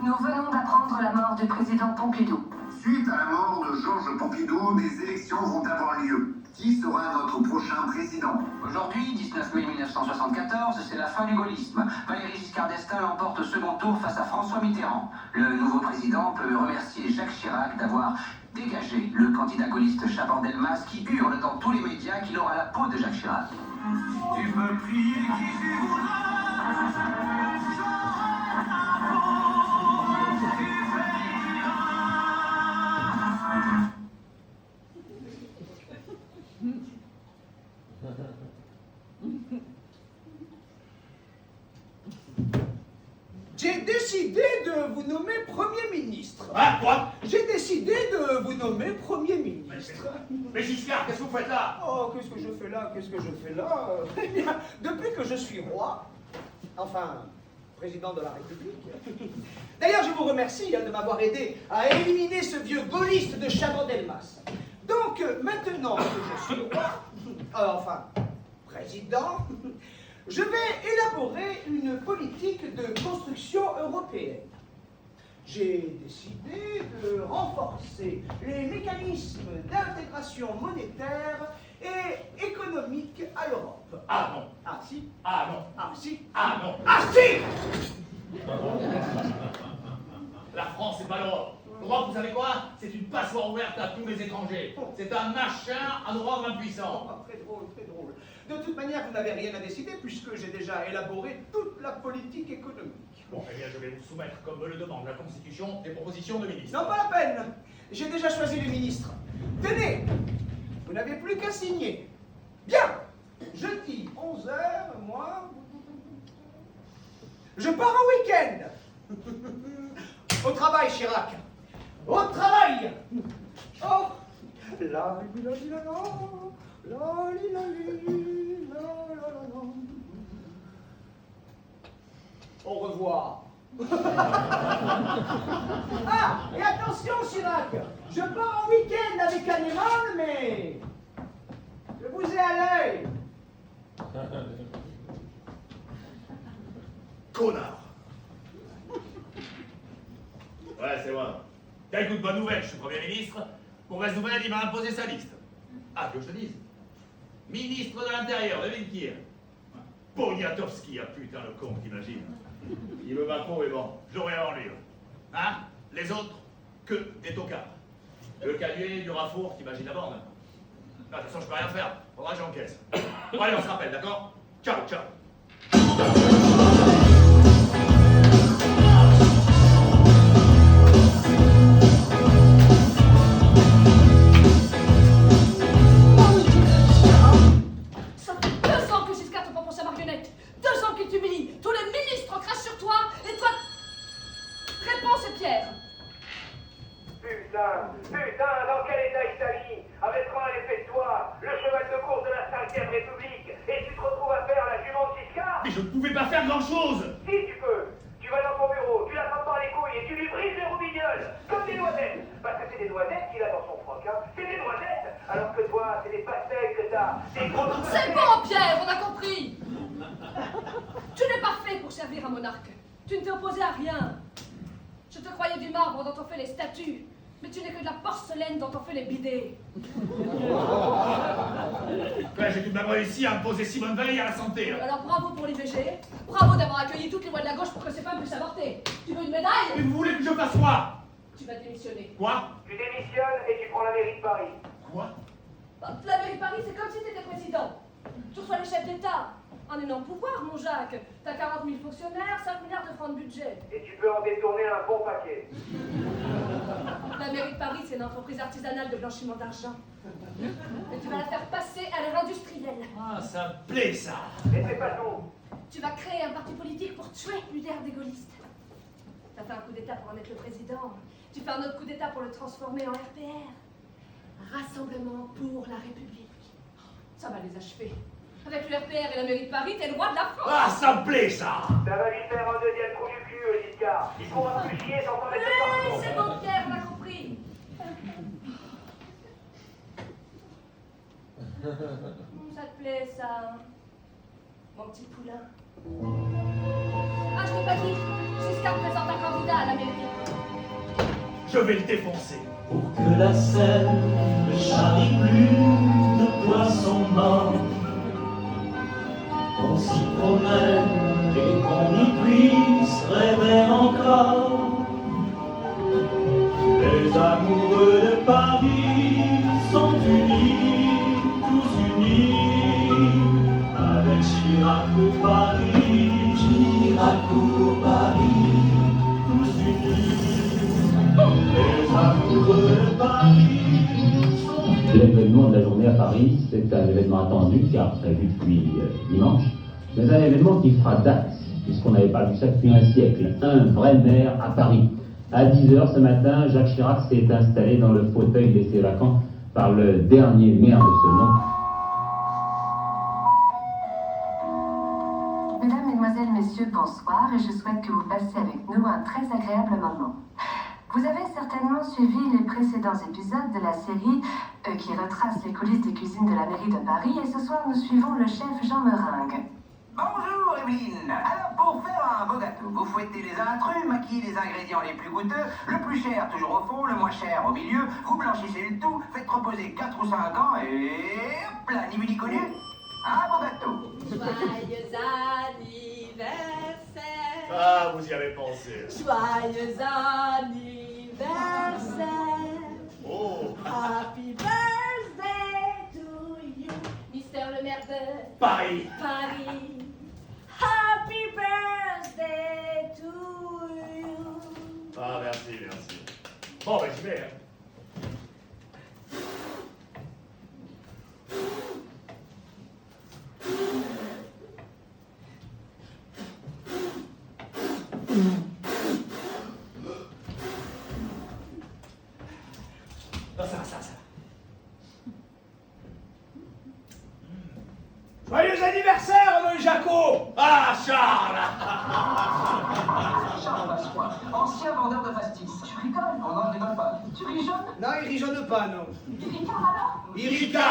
Nous venons d'apprendre la mort du président Pompidou. Suite à la mort de Georges Pompidou, des élections vont avoir lieu. Qui sera notre prochain président? Aujourd'hui, 19 mai 1974, c'est la fin du gaullisme. Valéry Giscard d'Estaing l'emporte au second tour face à François Mitterrand. Le nouveau président peut remercier Jacques Chirac d'avoir dégagé le candidat gaulliste Chaban-Delmas qui hurle dans tous les médias qu'il aura la peau de Jacques Chirac. Tu peux prier qui tu J'ai décidé de vous nommer Premier ministre. Ah, quoi? J'ai décidé de vous nommer Premier ministre. Mais Giscard, qu'est-ce que vous faites là? Oh, qu'est-ce que je fais là? Qu'est-ce que je fais là? Eh bien, depuis que je suis roi, enfin, président de la République. D'ailleurs, je vous remercie de m'avoir aidé à éliminer ce vieux gaulliste de Chaban-Delmas. Donc, maintenant que je suis roi, enfin, président, je vais élaborer une politique de construction européenne. J'ai décidé de renforcer les mécanismes d'intégration monétaire et économique à l'Europe. Ah non. Ah si. Ah non. Ah si. Ah non. Ah si. La France, c'est pas l'Europe. L'Europe, vous savez quoi? C'est une passoire ouverte à tous les étrangers. C'est un machin à nous rendre impuissants. Ah, très drôle, très drôle. De toute manière, vous n'avez rien à décider puisque j'ai déjà élaboré toute la politique économique. Bon, eh bien, je vais vous soumettre, comme me le demande la Constitution, des propositions de ministres. Non, pas la peine. J'ai déjà choisi les ministres. Tenez, vous n'avez plus qu'à signer. Bien. Jeudi, 11h, moi... Je pars en week-end. Au travail, Chirac. Au travail. Oh. La, la, la, la. Au revoir. Ah, et attention, Chirac, je pars en week-end avec Anémone, mais je vous ai à l'œil. Connard. Ouais, c'est moi. Tiens, écoute, bonne nouvelle, je suis Premier ministre. Mauvaise nouvelle, il m'a imposé sa liste. Ah, que je te dise. Ministre de l'Intérieur, devine qui est? Poniatowski, ah putain, le con, t'imagines? Il me va trop, mais bon, j'aurai en lui. Hein? Les autres, que des tocards. Le calier, du rafour, t'imagines la bande? Non, de toute façon, je peux rien faire. Faudra que j'encaisse. Bon, allez, on se rappelle, d'accord? Ciao, ciao. Ça fait 2 ans que Giscard te prend pour sa marionnette. 2 ans qu'il t'humilie. Tous les ministres crachent sur toi et toi... Réponse est Pierre. Putain, dans quel état il s'agit? Avec quoi elle fait de toi, le cheval de course de la 5e République, et tu te retrouves à faire la jument de Giscard? Mais je ne pouvais pas faire grand-chose. Si tu peux. Tu vas dans ton bureau, tu l'attrapes par les couilles et tu lui brises les roubignoles, comme des noisettes. Parce que c'est des noisettes qu'il a dans son froc, hein. C'est des noisettes, alors que toi, c'est des pastèques que t'as. Des gros... C'est bon, Pierre, on a compris. Tu n'es pas fait fait pour servir un monarque. Tu ne t'es opposé à rien. Je te croyais du marbre dont on fait les statues, mais tu n'es que de la porcelaine dont on fait les bidets. Ouais, j'ai tout de même réussi à imposer Simone Veil à la santé. Alors bravo pour l'IVG, bravo d'avoir accueilli toutes les voix de la gauche pour que ces femmes puissent avorter. Tu veux une médaille? Et vous voulez que je fasse quoi? Tu vas démissionner. Quoi? Tu démissionnes et tu prends la mairie de Paris. Quoi? La mairie de Paris, c'est comme si tu étais président. Tu reçois les chefs d'État. Un énorme pouvoir, mon Jacques. T'as 40 000 fonctionnaires, 5 milliards de francs de budget. Et tu peux en détourner un bon paquet. La mairie de Paris, c'est une entreprise artisanale de blanchiment d'argent. Et tu vas la faire passer à l'ère industrielle. Ah, ça me plaît, ça. Et c'est pas tout. Tu vas créer un parti politique pour tuer l'ère des gaullistes. T'as fait un coup d'État pour en être le président. Tu fais un autre coup d'État pour le transformer en RPR. Rassemblement pour la République. Ça va les achever. Avec le RPR et la mairie de Paris, t'es le roi de la France. Ah, ça me plaît, ça. Ça va lui faire un deuxième trou du cul, Giscard. Il pourra plus chier sans s'en mettre Oui, partout. c'est bon, Pierre, on a compris. Ça te plaît, ça, mon petit poulain? Ah, je t'ai pas dit. Giscard présente un candidat à la mairie. Je vais le défoncer. Pour que la Seine ne charrie plus de poissons morts, qu'on s'y promène et qu'on y puisse rêver encore. Les amoureux de Paris sont unis, tous unis, avec Chirac pour Paris, Chirac pour Paris, tous unis. Les amoureux de Paris sont unis. L'événement de la journée à Paris, c'est un événement attendu, car prévu depuis dimanche, mais un événement qui fera date, puisqu'on n'avait pas vu ça depuis un siècle. Un vrai maire à Paris. À 10h ce matin, Jacques Chirac s'est installé dans le fauteuil laissé vacant par le dernier maire de ce nom. Mesdames, Mesdemoiselles, Messieurs, bonsoir et je souhaite que vous passiez avec nous un très agréable moment. Vous avez certainement suivi les précédents épisodes de la série qui retrace les coulisses des cuisines de la mairie de Paris et ce soir nous suivons le chef Jean Meringue. Bonjour Evelyne. Alors pour faire un beau gâteau, vous fouettez les intrus, maquillez les ingrédients les plus goûteux, le plus cher toujours au fond, le moins cher au milieu, vous blanchissez le tout, faites reposer 4 ou 5 ans et hop là, ni vu ni connu, un beau gâteau. Joyeux anniversaire. Ah, vous y avez pensé. Joyeux anniversaire. Oh. Happy birthday to you. Mister le maire de Paris. Paris. Happy birthday to you. Ah, merci, merci. Bon, ben, j'y vais, hein. Non, ça va. Joyeux anniversaire, mon Jaco! Ah, Charles! Charles Pasqua, ancien vendeur de pastis. Tu rigoles? Non, non, je rigole pas. Tu rigoles? Non, il rigeonne pas, non. Tu rigoles alors? Irika!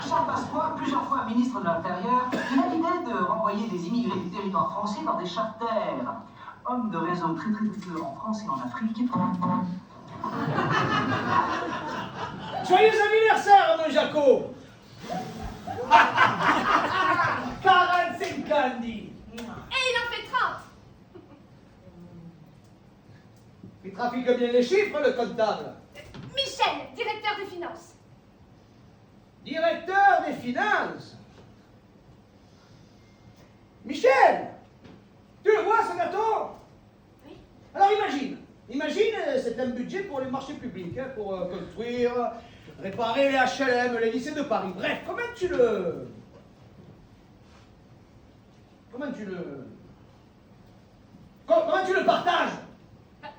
Charles Pasqua, plusieurs fois ministre de l'Intérieur, il a l'idée de renvoyer des immigrés du territoire français dans des charters. Homme de réseau très coûteux en France et en Afrique. Joyeux anniversaire, mon Jaco! 45 candy! Et il en fait 30. Il trafique bien les chiffres, le comptable. Michel, directeur des finances. Directeur des finances. Michel! Tu le vois, ce gâteau? Oui. Alors imagine, c'est un budget pour les marchés publics, hein, pour construire, réparer les HLM, les lycées de Paris. Bref, comment tu le partages?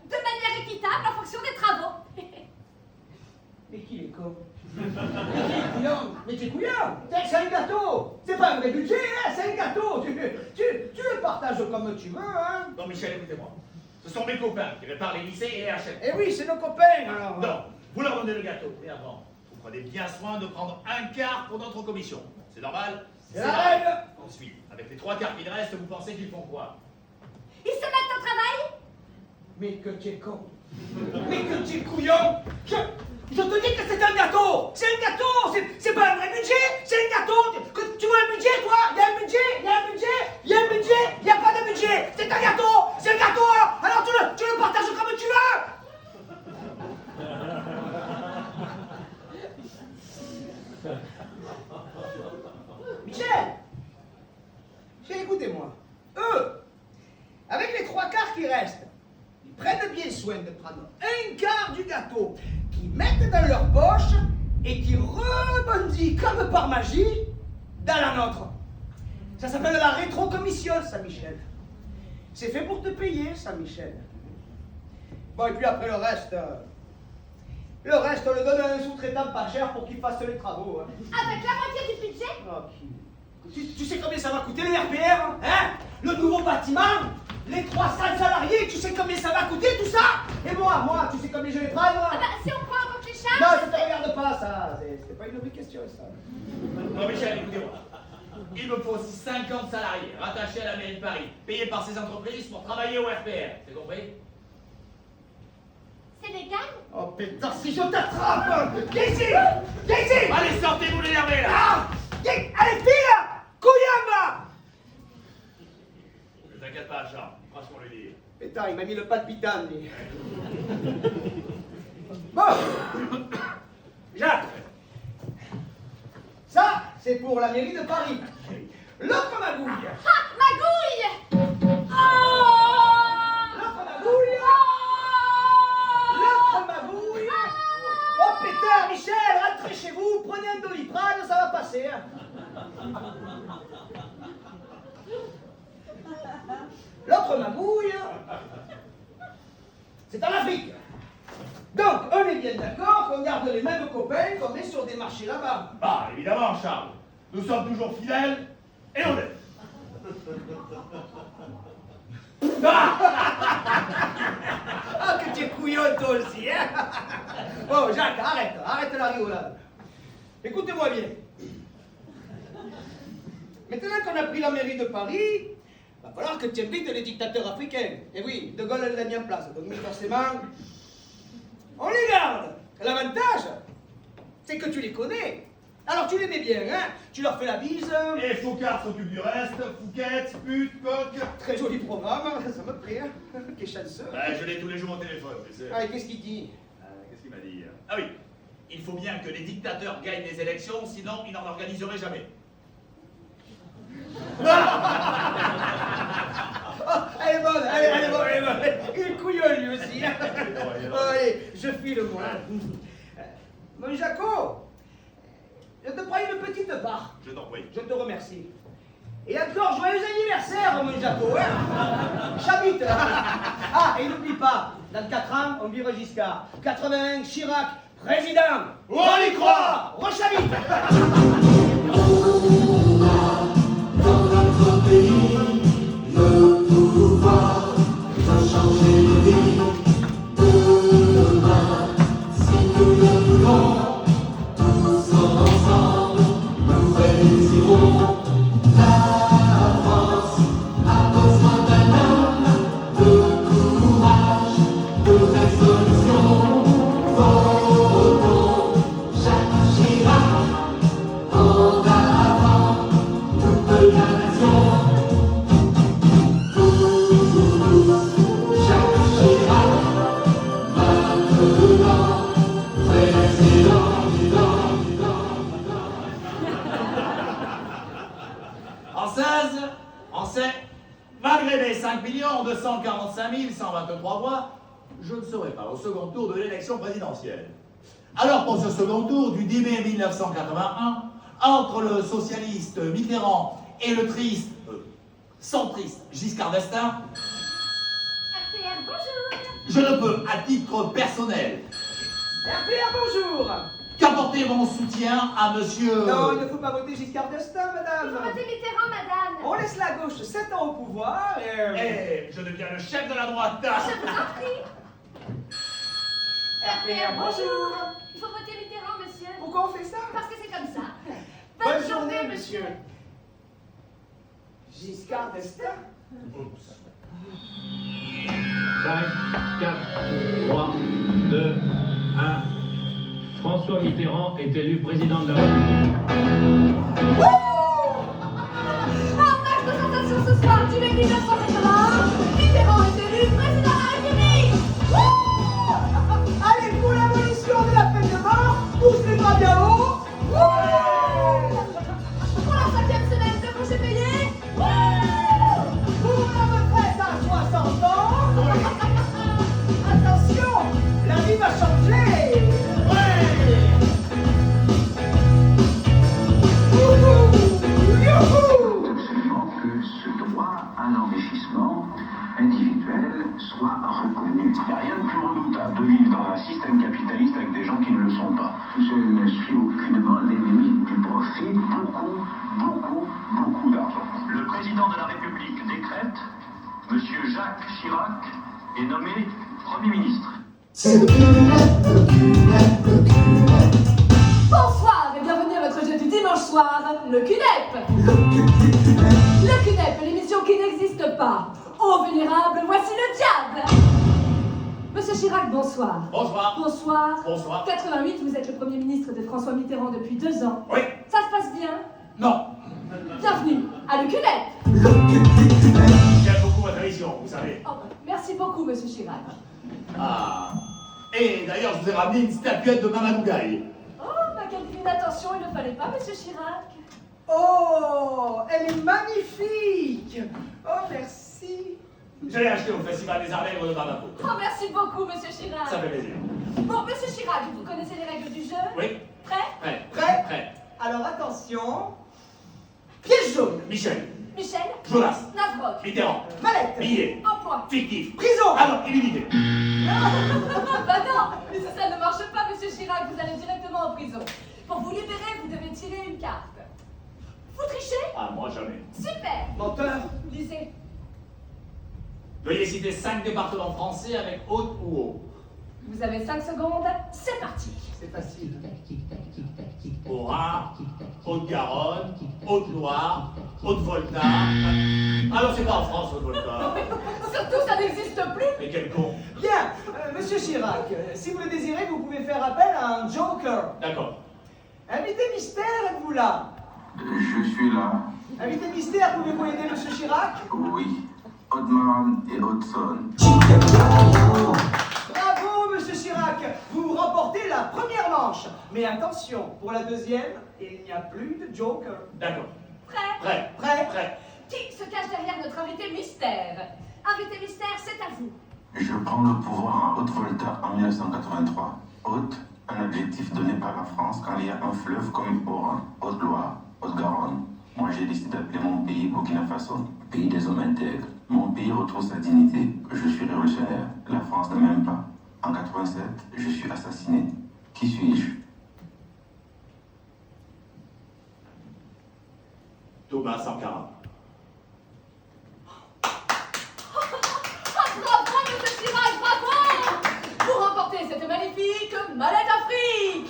De manière équitable en fonction des travaux. Mais qui est con? Mais tu es couillon! C'est un gâteau! C'est pas un vrai budget, hein, c'est un gâteau! Tu le partages comme tu veux, hein? Non, Michel, écoutez-moi. Ce sont mes copains qui réparent les lycées et les HLM. Eh oui, c'est nos copains, alors! Non, vous leur donnez le gâteau, et avant, vous prenez bien soin de prendre un quart pour notre commission. C'est normal? C'est la règle! Ensuite, avec les 3 quarts qui restent, vous pensez qu'ils font quoi? Ils se mettent au travail. Mais que tu es con. Mais que tu es couillon. Je te dis que c'est un gâteau. C'est un gâteau. C'est pas un vrai budget. C'est un gâteau. Tu vois un budget, toi? Il y a un budget. Il y a un budget. Il y a un budget. Il n'y a pas de budget. C'est un gâteau. C'est un gâteau. Alors tu le partages comme tu veux. Michel, écoutez-moi. Eux, avec les 3/4 qui restent, ils prennent bien soin de prendre 1/4 du gâteau, qu'ils mettent dans leur poche et qui rebondit comme par magie dans la nôtre. Ça s'appelle la rétrocommission, ça, Michel. C'est fait pour te payer, ça, Michel. Bon, et puis après le reste, on le donne à un sous-traitant pas cher pour qu'il fasse les travaux. Hein. Avec la moitié du budget. Oh, tu sais combien ça va coûter le RPR, hein? Le nouveau bâtiment, les 300 salariés, tu sais combien ça va coûter tout ça? Et moi, tu sais combien je vais prendre? Ah bah, si on prend en compte les charges. Non, ça te regarde pas, ça. C'est pas une vraie question, ça. Non, Michel, écoutez-moi. Il me faut aussi 50 salariés rattachés à la mairie de Paris, payés par ces entreprises pour travailler au RPR. C'est compris? C'est légal? Oh putain, si je t'attrape! Viens ici! Viens ici! Allez, sortez-vous l'énerver là! Ah! Allez, file! Couillamba! Ne t'inquiète pas, Charles, franchement le dire. Putain, il m'a mis le pas de pitan, lui. Bon! Jacques! Ça, c'est pour la mairie de Paris. L'autre magouille! Ah, magouille! Oh! L'autre magouille! L'autre magouille! Oh putain, Michel, rentrez chez vous, prenez un Doliprane, ça va passer. Hein. L'autre magouille, c'est en Afrique. Donc, on est bien d'accord qu'on garde les mêmes copains qu'on met sur des marchés là-bas. Bah, évidemment, Charles. Nous sommes toujours fidèles et honnêtes. Ah, que tu es couillon toi aussi, hein. Bon, Jacques, arrête la rigolade. Écoutez-moi bien. Maintenant qu'on a pris la mairie de Paris, va falloir que tu invites les dictateurs africains. Et oui, De Gaulle l'a mis en place, donc forcément, on les garde. L'avantage, c'est que tu les connais. Alors tu les mets bien, hein. Tu leur fais la bise. Et Foucard s'occupe du reste. Fouquette, pute, coque. Très joli programme, ça me plaît, hein. Quel chanceux. Bah, je l'ai tous les jours au téléphone, tu sais. Ah, et qu'est-ce qu'il dit? Qu'est-ce qu'il m'a dit? Ah oui, il faut bien que les dictateurs gagnent les élections, sinon ils n'en organiseraient jamais. Oh, elle est bonne, elle est bonne. Il est couillon lui aussi. Hein. Oh, allez, je file moi. Mon Jaco, je te prends une petite barre. Je t'en prie. Je te remercie. Et encore, joyeux anniversaire, mon Jaco. Hein. J'habite. Ah, et n'oublie pas, dans 4 ans, on vire Giscard. 81, Chirac, président. On y croit. Rechabite. Dans notre pays, le pouvoir de changer de vie. Demain, si nous le voulons, tous ensemble, nous réussirons. La France a besoin d'un homme de courage, de résolution. Votons Jacques Chirac en avant toute la nation. Jacques Chirac, maintenant président du En 16, malgré les 5 245 123 voix, je ne serai pas au second tour de l'élection présidentielle. Alors pour ce second tour du 10 mai 1981, entre le socialiste Mitterrand et le triste, centriste Giscard d'Estaing, RPR, bonjour. je ne peux, à titre personnel, RPR, bonjour. qu'apporter mon soutien à monsieur... Non, il ne faut pas voter Giscard d'Estaing, Il madame. faut voter Mitterrand, madame. On laisse la gauche 7 ans au pouvoir et... Eh, je deviens le chef de la droite. Je vous en prie. RPR, bonjour. Il faut voter Mitterrand, monsieur. Pourquoi on fait ça? Parce que c'est comme ça. Bonne journée, monsieur. Giscard d'Estaing. Oups. 5, 4, 3, 2, 1. François Mitterrand est élu président de la République. En acte de sensation ce soir, du mai 1980, Mitterrand est élu président de la République. Allez, pour l'abolition de la peine de mort, tous les bras bien haut. Pour la 5e semaine de congé payé. Pour la retraite à 60 ans. Attention, la vie va changer. Absolument que ce droit à l'enrichissement individuel soit reconnu. Il n'y a rien de plus redoutable de vivre dans un système capitaliste avec des gens qui ne le sont pas. Je ne suis aucunement l'ennemi du profit. Beaucoup d'argent. Le président de la République décrète, M. Jacques Chirac est nommé Premier ministre. Bonsoir et bienvenue à votre jeu du dimanche soir, le CUNEP. Le CUNEP, l'émission qui n'existe pas. Ô vénérable, voici le diable. Monsieur Chirac, bonsoir. Bonsoir. Bonsoir. Bonsoir. 88, vous êtes le Premier ministre de François Mitterrand depuis 2 ans. Oui. Ça se passe bien? Non. Bienvenue à le CUNEP. J'aime beaucoup votre émission, vous savez. Oh, merci beaucoup, Monsieur Chirac. Ah. Et d'ailleurs, je vous ai ramené une statuette de Mamadou Gaye. Oh, bah quelle fine attention, il ne fallait pas, Monsieur Chirac. Oh, elle est magnifique. Oh, merci. Je l'ai acheté au Festival des Arts Nègres de Bamako. Oh, merci beaucoup, Monsieur Chirac. Ça fait plaisir. Bon, Monsieur Chirac, vous connaissez les règles du jeu? Oui. Prêt? Prêt? Alors attention. Piège jaune. Michel. Michel? Jonas. Navrock. Mitterrand. Mallette. Billet. Emploi. Fictif. Prison. Ah non, illimité. Bah non, mais si ça ne marche pas, Monsieur Chirac, vous allez directement en prison. Pour vous libérer, vous devez tirer une carte. Vous trichez? Ah, moi jamais. Super. Menteur. Lisez. Veuillez citer 5 départements français avec haute ou haut. Vous avez 5 secondes, c'est parti. C'est facile. Haut-Rhin, Haute-Garonne, Haute-Loire, Haute-Volta. Ah non, c'est pas en France, Haute-Volta. Surtout, ça n'existe plus. Mais quel con. Bien, Monsieur Chirac, si vous le désirez, vous pouvez faire appel à un joker. D'accord. Invité mystère, êtes-vous là? Je suis là. Invité mystère, pouvez-vous aider Monsieur Chirac? Oui. Hodman et Hodson. Bravo, Monsieur Chirac, vous remportez la première manche. Mais attention, pour la deuxième, il n'y a plus de joker. D'accord. Prêt? Prêt. Qui se cache derrière notre invité mystère? Invité mystère, c'est à vous. Je prends le pouvoir en Haute-Volta en 1983. Haute, un adjectif donné par la France quand il y a un fleuve comme Haut-Rhin, Haute-Loire, Haute-Garonne. Moi, j'ai décidé d'appeler mon pays Burkina Faso, pays des hommes intègres. Mon pays retrouve sa dignité. Je suis révolutionnaire. La France ne m'aime pas. En 87, je suis assassiné. Qui suis-je? Thomas Sankara. Bravo, Monsieur Chirac, bravo! Vous remportez cette magnifique mallette Afrique!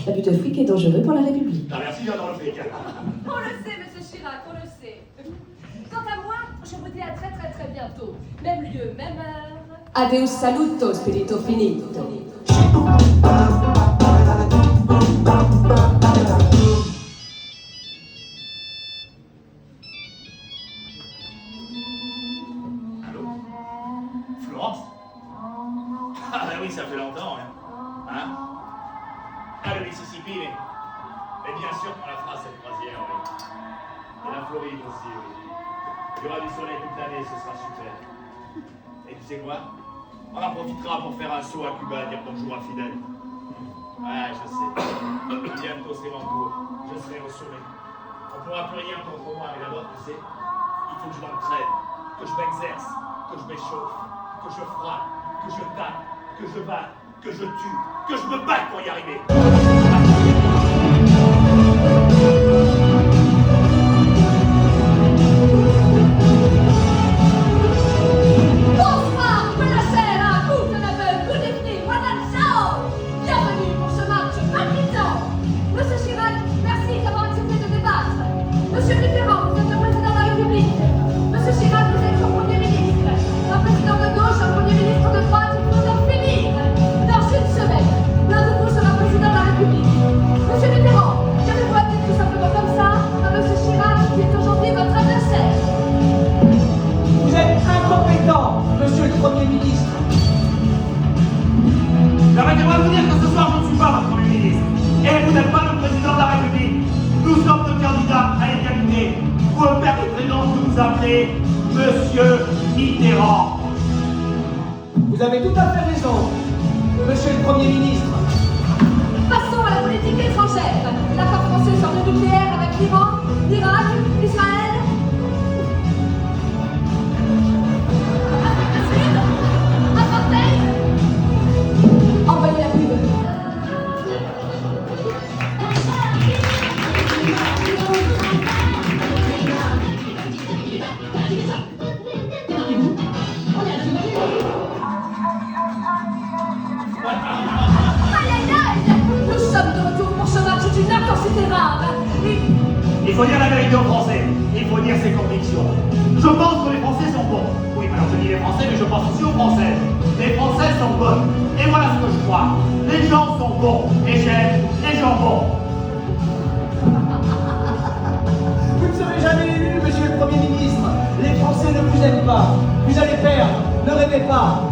L'abus de fric est dangereux pour la République. Ah, merci, j'adore le fric. On le sait, Monsieur Chirac, on le sait. Quant à moi, je vous dis à très bientôt. Même lieu, même heure. Adeus saluto, spirito finito. Allô? Florence? Ah ben oui, ça fait longtemps, hein? Ah, le Mississippi, mais bien sûr qu'on la fera cette croisière, oui. Et la Floride aussi, oui. Il y aura du soleil toute l'année, ce sera super. Et tu sais quoi? On en profitera pour faire un saut à Cuba, dire bonjour à Fidel. Ouais, je sais. Bientôt c'est Vancouver. Je serai au sommet. On pourra plus rien contre moi, mais d'abord, tu sais, il faut que je m'entraîne, que je m'exerce, que je m'échauffe, que je froide, que je tape, que je batte, que je tue, que je me batte pour y arriver. Bonsoir, buonasera, guten Abend, good evening, madame, ciao! Bienvenue pour ce match palpitant. Monsieur Chirac, merci d'avoir accepté de débattre. Monsieur Mitterrand. Vous avez tout à fait raison, monsieur le Premier ministre. Passons à la politique étrangère. L'accord français sur le nucléaire avec l'Iran, l'Irak, l'Israël. Apartheid. Envoyez la pub. Nous sommes de retour pour ce match d'une intensité rare. Il faut dire la vérité aux Français. Il faut dire ses convictions. Je pense que les Français sont bons. Oui, alors je dis les Français, mais je pense aussi aux Français. Les Français sont bonnes. Et voilà ce que je crois. Les gens sont bons. Et j'aime les gens bons. Vous ne serez jamais élu, monsieur le Premier ministre. Les Français ne vous aiment pas. Vous allez perdre. Ne rêvez pas.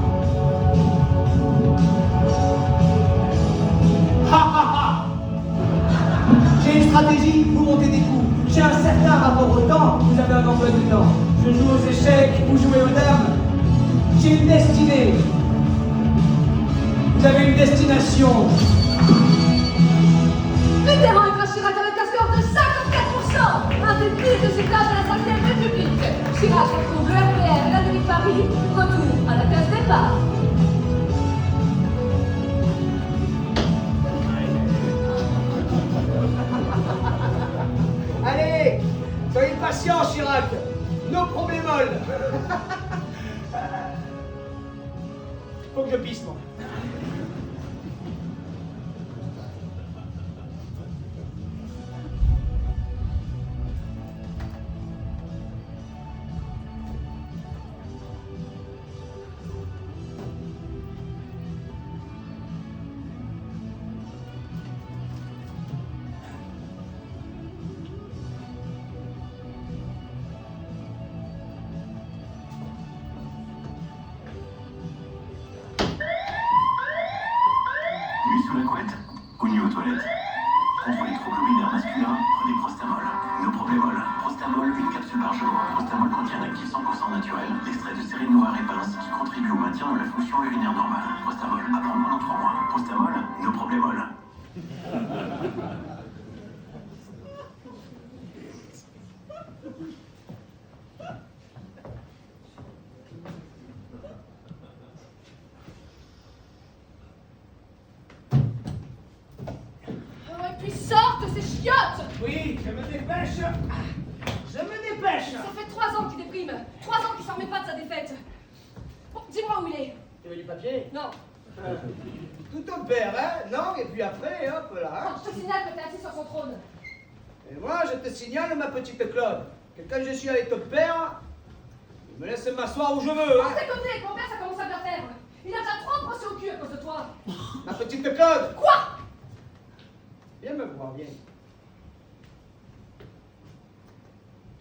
J'ai une stratégie, vous montez des coups. J'ai un certain rapport au temps, vous avez un emploi du temps. Je joue aux échecs, vous jouez aux dames. J'ai une destinée. Vous avez une destination. Mitterrand et Chirac avec un score de 54%. Un des pires résultats de la 5e République. Chirac retrouve le RPR, la ville de Paris. Retour à la case départ. Allez, soyez patient, Chirac. Nos problémols. Faut que je pisse, moi. Nuit sous la couette ou nuit aux toilettes. Contre les troubles urinaires masculins, prenez Prostamol. No Problémol. Prostamol, une capsule par jour. Prostamol contient un actif 100% naturel, l'extrait de céréales noires et pinces qui contribue au maintien de la fonction urinaire normale. Prostamol, à prendre pendant 3 mois. Prostamol, No Problémol. Et puis sortent ces chiottes. Oui, je me dépêche. Je me dépêche. Ça fait 3 ans qu'il déprime. 3 ans qu'il s'en remet pas de sa défaite. Bon, dis-moi où il est. Tu veux du papier? Non. Tout au père, hein? Non, et puis après, hop là. Hein? Je te signale que t'es assis sur son trône. Et moi, je te signale, ma petite Claude, que quand je suis avec ton père, il me laisse m'asseoir où je veux. Hein? C'est comme avec mon père, ça commence à bien faire. Il a déjà 3 procès au cul à cause de toi. Ma petite Claude! Quoi? Viens me voir, viens.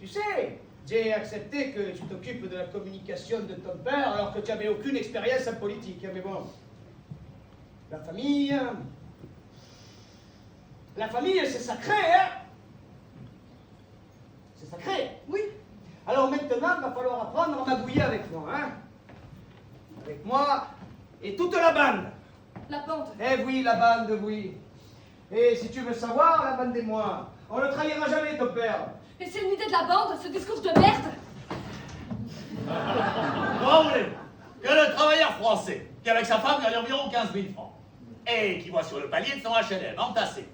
Tu sais, j'ai accepté que tu t'occupes de la communication de ton père alors que tu n'avais aucune expérience en politique. Hein, mais bon, la famille, c'est sacré, hein? C'est sacré, oui. Alors maintenant, il va falloir apprendre à magouiller avec moi, hein? Avec moi et toute la bande. La bande. Eh oui, la bande, oui. Et si tu veux savoir, la bande et moi, on ne trahira jamais ton père. Et c'est une idée de la bande, ce discours de merde. Comment voulez-vous que le travailleur français, qui avec sa femme gagne environ 15 000 francs, et qui voit sur le palier de son HLM entassé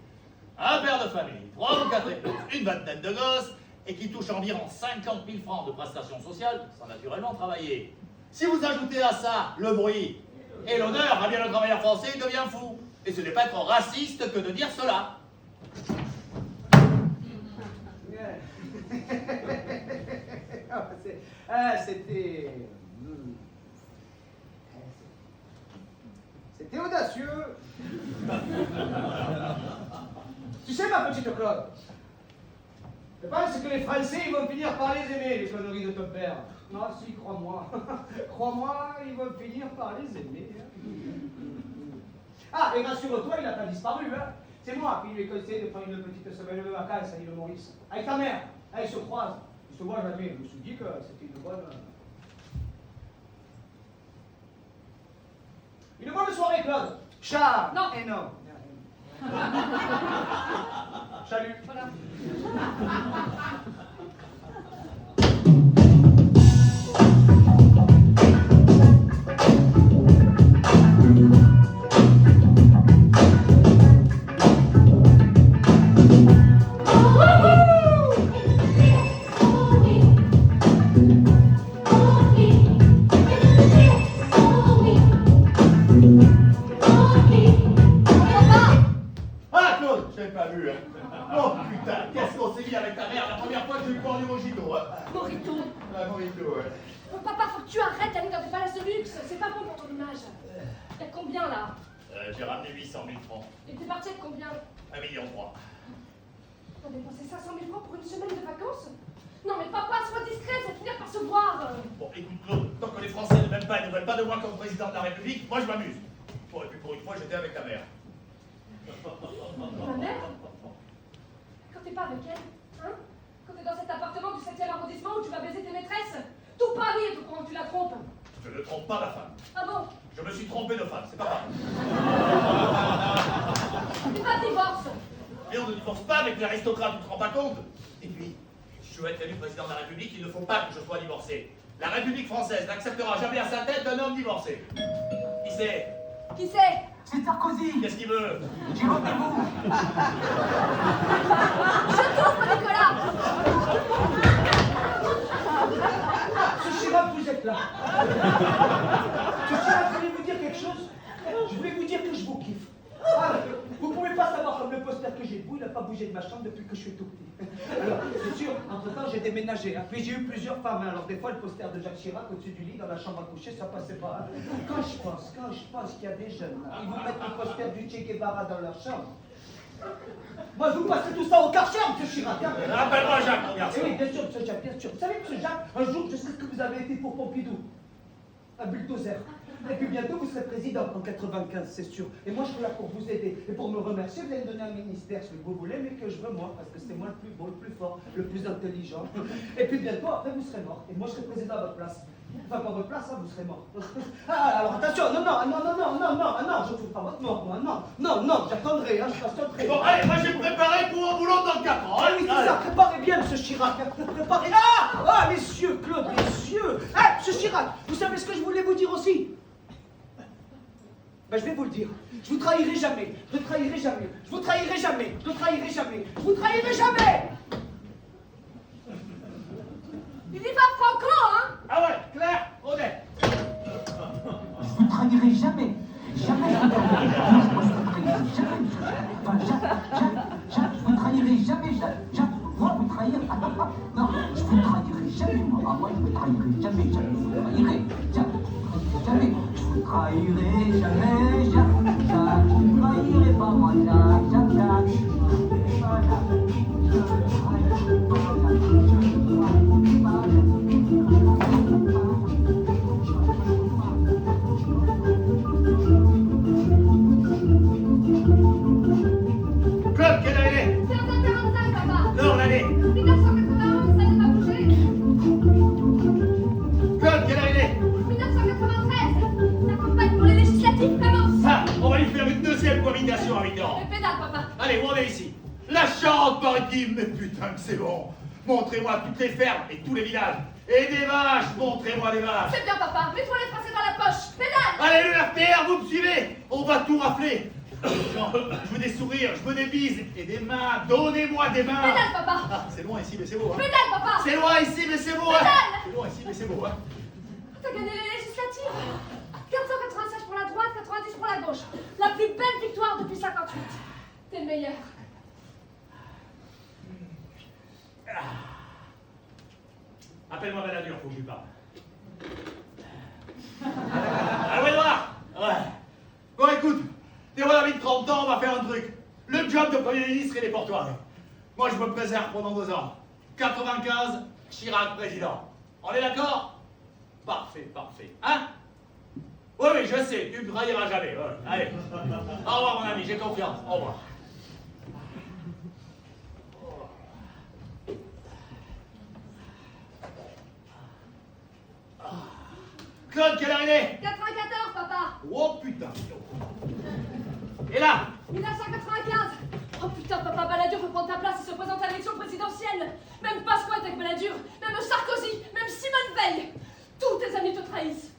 un père de famille, 3 ou 4 épouses, une vingtaine de gosses, et qui touche environ 50 000 francs de prestations sociales, sans naturellement travailler. Si vous ajoutez à ça le bruit et l'honneur, eh bien le travailleur français devient fou. Et ce n'est pas être raciste que de dire cela. C'était audacieux. Tu sais, ma petite Claude, je pense que les Français ils vont finir par les aimer, les conneries de ton père. Non, si, crois-moi. Crois-moi, ils vont finir par les aimer. Ah, et rassure-toi, il n'a pas disparu, hein. C'est moi qui lui ai conseillé de prendre une petite semaine de vacances à l'île Maurice. Avec ta mère. Ils se croisent. Ils se voient jamais. Je me suis dit que c'était une bonne Une bonne soirée, Claude. Chat. Non. Et non. Salut. Voilà. Ah, Claude, je t'avais pas vu. Hein. Oh putain, qu'est-ce qu'on s'est mis avec ta mère la première fois que j'ai boire du mojito. Hein. Morito. Ah, mojito, ouais. Papa, faut que tu arrêtes d'aller dans des palaces de luxe. C'est pas bon pour ton image. T'as combien là? J'ai ramené 800 000 francs. Et t'es parti avec combien? 1,3 million. T'as dépensé 500 000 francs pour une semaine de vacances? Non mais papa, sois discret, ça va finir par se voir. Bon, écoute Claude, tant que les Français ne m'aiment pas et ne veulent pas de moi comme président de la République, moi je m'amuse. Bon, et puis pour une fois, j'étais avec ta mère. Ma mère? Quand t'es pas avec elle, hein? Quand t'es dans cet appartement du 7e arrondissement où tu vas baiser tes maîtresses, tout Paris est au courant que tu la trompes. Je ne trompe pas ma femme. Ah bon? Je me suis trompé de femme, c'est pas pareil. C'est pas de divorce. Et on ne divorce pas avec l'aristocrate, tu te rends pas compte? Et puis, si je veux être élu président de la République, il ne faut pas que je sois divorcé. La République française n'acceptera jamais à sa tête un homme divorcé. Qui c'est? Qui c'est? C'est Sarkozy. Qu'est-ce qu'il veut? J'ai rendez-vous. Je t'ouvre, Nicolas. Ce Chirac, vous êtes là. Ce Chirac, je voulais vous dire quelque chose. Je voulais vous dire que je vous kiffe. Ah, vous pouvez pas savoir comme le poster que j'ai de vous, il n'a pas bougé de ma chambre depuis que je suis tout petit. Alors, c'est sûr, entre-temps, j'ai déménagé. Hein. Puis j'ai eu plusieurs femmes. Hein. Alors, des fois, le poster de Jacques Chirac au-dessus du lit, dans la chambre à coucher, ça passait pas. Hein. Quand je pense qu'il y a des jeunes, là, ils vous mettent le poster du Che Guevara dans leur chambre. Moi, je vous passerai tout ça au Karcher, M. Chirac. Hein. Rappelle-moi Jacques, mon garçon. Eh oui, bien sûr, M. Jacques, bien sûr. Vous savez, M. Jacques, un jour, je sais ce que vous avez été pour Pompidou. Un bulldozer. Et puis bientôt, vous serez président en 95, c'est sûr. Et moi, je suis là pour vous aider. Et pour me remercier, vous allez me donner un ministère, celui que vous voulez, mais que je veux moi, parce que c'est moi le plus beau, le plus fort, le plus intelligent. Et puis bientôt, après, vous serez mort. Et moi, je serai président à votre place. Enfin, pas votre place, hein, vous serez mort. Ah, alors attention, non, je ne trouve pas votre mort, moi, non, j'attendrai, hein, je patienterai. Bon, allez, moi j'ai préparé pour un boulot dans 4 ans. Ah oui, c'est ça, préparez bien, M. Chirac. Préparez. Ah, messieurs, Claude, messieurs. Ah, M. Chirac, vous savez ce que je voulais vous dire aussi? Ben, je vais vous le dire. Je vous trahirai jamais. Je ne trahirai jamais. Je vous trahirai jamais. Je ne trahirai jamais. Je vous trahirai jamais. Il y va franco, hein? Ah ouais, clair, honnête. Je ne trahirai jamais. Jamais. Moi, je ne trahirai jamais. Enfin, Jacques, je ne trahirai jamais. Jacques, moi, vous trahir. Non, je ne trahirai jamais, moi. Ah, moi, je ne trahirai jamais. Je vous trahirai. Jamais. Je vous trahirai jamais. Jacques, vous ne trahirez pas, moi, Jacques. Claude, quelle année? 1945, papa. Non, l'année. 1991, ça n'a pas bougé. Claude, quelle année? 1993. La campagne pour les législatives commence. Ah, on va lui faire une deuxième cohabitation à Mitterrand. Les pédales, papa. Allez, vous venez ici. La Charente-Maritime, mais putain que c'est bon. Montrez-moi toutes les fermes et tous les villages. Et des vaches, montrez-moi les vaches. C'est bien, papa. Mets-toi les français dans la poche. Pédale. Allez, le RTR, vous me suivez? On va tout rafler. Je veux des sourires, je veux des bises et des mains. Donnez-moi des mains. Pédale, papa. Ah, c'est loin ici, mais c'est beau. Hein. Pédale, papa. C'est loin ici, mais c'est beau. Hein. Pédale. C'est loin ici, mais c'est beau. Hein. T'as gagné les législatives. 496 pour la droite, 90 pour la gauche. La plus belle victoire depuis 58. T'es le meilleur. Appelle-moi Balladur, faut que je lui parle. Allô, Edouard? Ouais. Bon, écoute, t'es mon ami de 30 ans, on va faire un truc. Le job de Premier ministre, il est pour toi. Moi, je me préserve pendant 2 ans. 95, Chirac président. On est d'accord? Parfait, parfait. Hein? Oui, oui, je sais, tu me trahiras jamais. Ouais. Allez. Au revoir, mon ami, j'ai confiance. Au revoir. Claude, quelle heure il est? 94, papa. Oh putain. Et là, 1995. Oh putain, papa Balladur veut prendre ta place et se présente à l'élection présidentielle. Même Pasqua est avec Balladur, même Sarkozy, même Simone Veil. Tous tes amis te trahissent.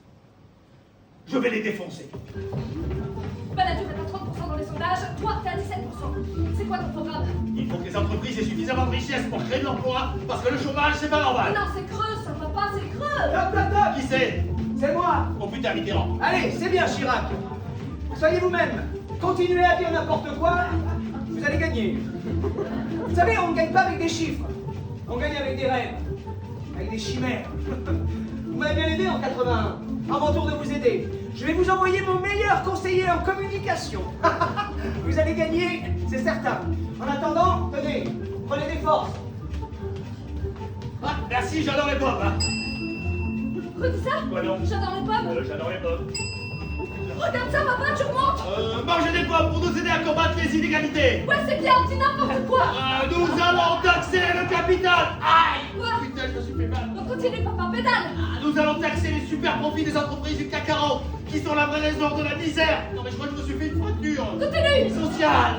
je vais les défoncer. Balladur est à 30% dans les sondages, toi t'es à 17%. C'est quoi ton programme? Il faut que les entreprises aient suffisamment de richesse pour créer de l'emploi, parce que le chômage, c'est pas normal. Non, c'est creux, ça papa, c'est creux. Top, top, top. Qui c'est? C'est moi. Oh putain, Mitterrand. Allez, c'est bien, Chirac. Soyez vous-même. Continuez à dire n'importe quoi, vous allez gagner. Vous savez, on ne gagne pas avec des chiffres. On gagne avec des rêves, avec des chimères. Vous m'avez bien aidé en 81. À mon tour de vous aider. Je vais vous envoyer mon meilleur conseiller en communication. Vous allez gagner, c'est certain. En attendant, tenez, prenez des forces. Ah, merci, j'adore les pommes. Hein. Redis ça? Quoi donc? J'adore les pommes. J'adore les pommes. Regarde ça, papa, tu remontes. Mangez des pommes pour nous aider à combattre les inégalités. Ouais, c'est bien, dis n'importe quoi. Nous allons taxer le capital. Aïe. Quoi? Putain, je me suis fait mal. On continue, papa, pédale. Nous allons taxer les super profits des entreprises du CAC 40, qui sont la vraie raison de la misère. Non mais je crois que je me suis fait une fracture. Continue. Sociale.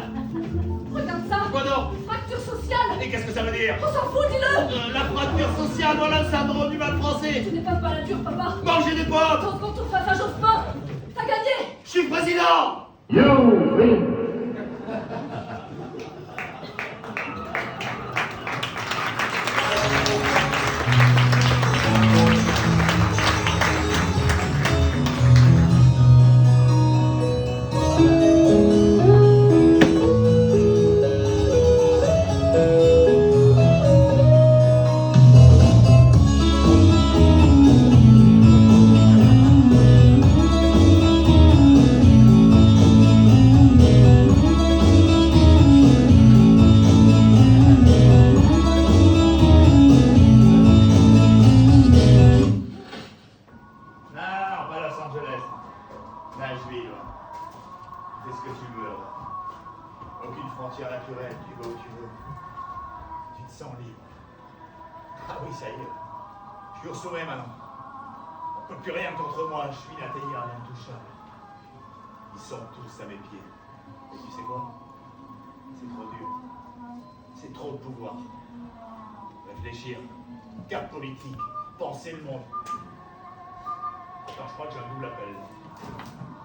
Regarde ça. Quoi donc? Fracture sociale. Et qu'est-ce que ça veut dire? On s'en fout, dis-le. La fracture sociale, voilà le syndrome du mal français. Tu n'es pas Balladur, papa. Mangez des pommes. Ton contour face à Jospin. T'as gagné. Je suis président. You win. À mes pieds. Et tu sais quoi? C'est trop dur. C'est trop de pouvoir. Réfléchir, cap politique, penser le monde. Attends, je crois que j'ai un double appel.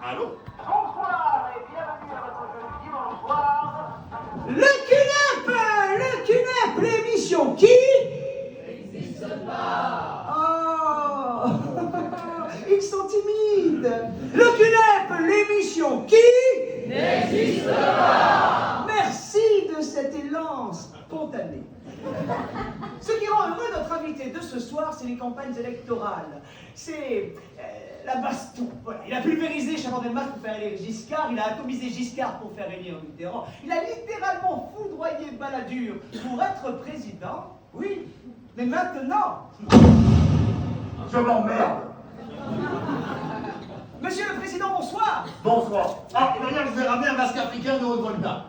Allô? Bonsoir et bienvenue à votre jeu du dimanche soir. Le CUNEP, l'émission qui N'existe pas. Oh, ils sont timides. Le CUNEP, l'émission qui N'existe pas. Merci de cet élan spontané. Ce qui rend heureux notre invité de ce soir, c'est les campagnes électorales. C'est la baston. Voilà. Il a pulvérisé Chaban-Delmas pour faire élire Giscard, il a atomisé Giscard pour faire élire Mitterrand, il a littéralement foudroyé Balladur pour être président. Oui, mais maintenant... Je m'emmerde. Monsieur le Président, bonsoir. Bonsoir. Ah, et d'ailleurs, je vous ai ramené un masque africain de Haute-Volta.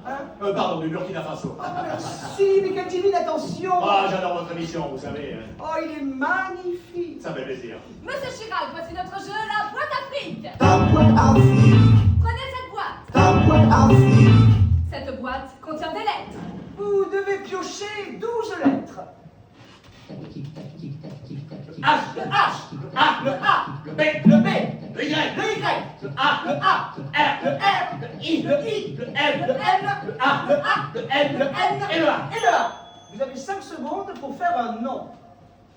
Pardon, du Burkina Faso. Ah, merci, mais quelle divine attention. Ah, j'adore votre émission, vous savez. Oh, il est magnifique. Ça fait plaisir. Monsieur Chirac, voici notre jeu, la boîte Afrique. Ta boîte Afrique, Prenez cette boîte. ta boîte Afrique. Cette boîte contient des lettres. Vous devez piocher 12 lettres. H, le H, A, le A, le B, Le B, le Y, le Y, le A, le A, R, le R, le I, le I, le L, le L, le A, le A, le N, le N et le A. et le A. Vous avez 5 secondes pour faire un nom.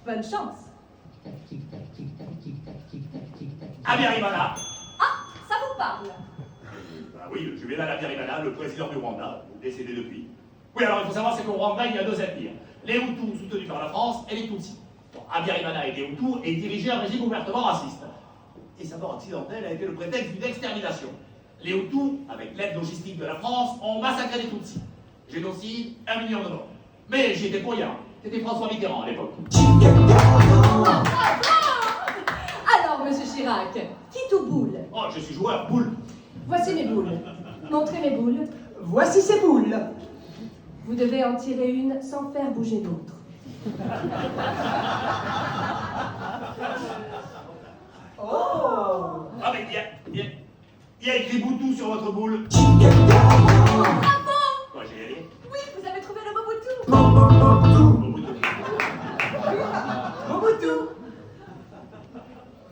Bonne chance. Abiyarimana. Ah, ça vous parle. Ah oui, le juvénal Abiyarimana, le président du Rwanda, décédé depuis. Oui, alors il faut savoir, c'est qu'au Rwanda, il y a deux ethnies. Les Hutus soutenus par la France et les Tutsis. Bon, Abiyarimana était Hutu et dirigeait un régime ouvertement raciste. Et sa mort accidentelle a été le prétexte d'une extermination. Les Hutus, avec l'aide logistique de la France, ont massacré les Tutsis. Génocide, 1 million de morts. Mais j'y étais pour rien. C'était François Mitterrand à l'époque. Alors, monsieur Chirac, quitte ou boule? Oh, je suis joueur, boule. Voici mes boules. Montrez mes boules. Voici ces boules. Vous devez en tirer une sans faire bouger l'autre. Oh. Ah, mais Il y a écrit Boutou sur votre boule. Bravo! Quoi, j'ai gagné? Oui, vous avez trouvé le Mobutu. Mobutu. Mobutu.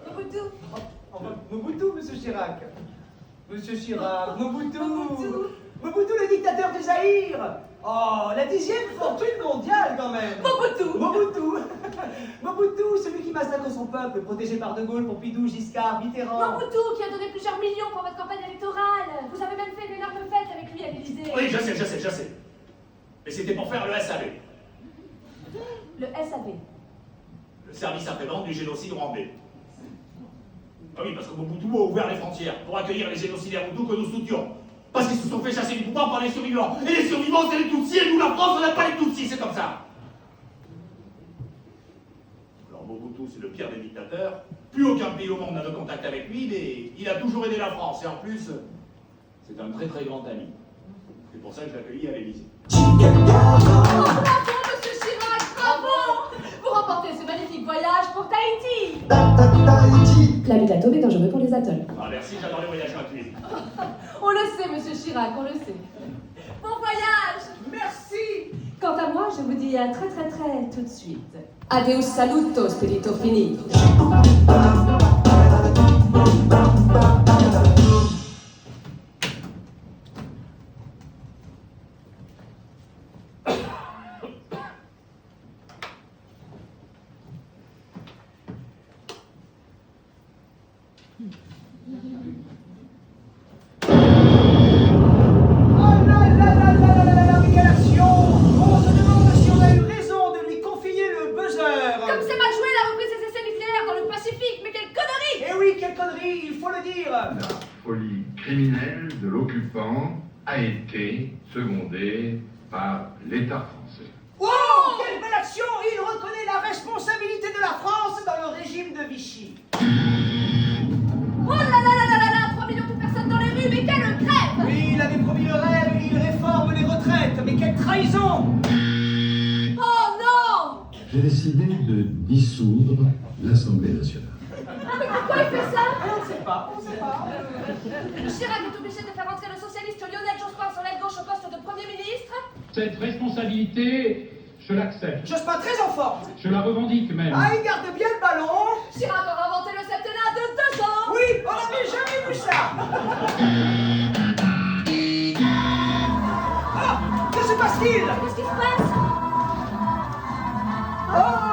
Mobutu. Mobutu, monsieur Chirac. Monsieur Chirac, Mobutu. Mobutu, le dictateur du Zaïre. Oh, la 10e fortune mondiale quand même. Mobutu. Mobutu. Mobutu, celui qui massacre son peuple, protégé par De Gaulle, Pompidou, Giscard, Mitterrand. Mobutu qui a donné plusieurs millions pour votre campagne électorale. Vous avez même fait une énorme fête avec lui à l'Élysée. Oui, je sais. Mais c'était pour faire le SAV. Le SAV. Le service après-vente du génocide rwandais. Ah oui, parce que Mobutu a ouvert les frontières pour accueillir les génocidaires Hutus que nous soutenions. Parce qu'ils se sont fait chasser du pouvoir par les survivants. Et les survivants, c'est les Tutsis, et nous, la France, on n'a pas les Tutsis, c'est comme ça. Alors Mobutu, c'est le pire des dictateurs. Plus aucun pays au monde n'a de contact avec lui, mais il a toujours aidé la France. Et en plus, c'est un très très grand ami. C'est pour ça que je l'ai accueilli à l'Élysée. Bravo, monsieur Chirac, bravo! Vous remportez ce magnifique voyage pour Tahiti. L'habitat est dangereux pour les atolls. Ah merci, j'adore les voyages gratuits. On le sait, monsieur Chirac, on le sait. Bon voyage. Merci. Quant à moi, je vous dis à très tout de suite. Adeus saluto, spirito finito. A été secondé par l'État français. Oh, quelle belle action! Il reconnaît la responsabilité de la France dans le régime de Vichy. Oh là là là là là là, 3 millions de personnes dans les rues, mais quelle grève! Oui, il avait promis le rêve et il réforme les retraites, mais quelle trahison! Oh non! J'ai décidé de dissoudre l'Assemblée nationale. Mais pourquoi il fait ça? On ne sait pas. Chirac est obligé de faire entrer le socialiste Lionel Jospin sur l'aile gauche au poste de Premier ministre. Cette responsabilité, je l'accepte. Jospin très en forme. Je la revendique même. Ah, il garde bien le ballon. Chirac aura inventé le septennat de 2 ans. Oui, on n'avait jamais vu ça. Ah, que se passe-t-il? Qu'est-ce qui se passe? Oh!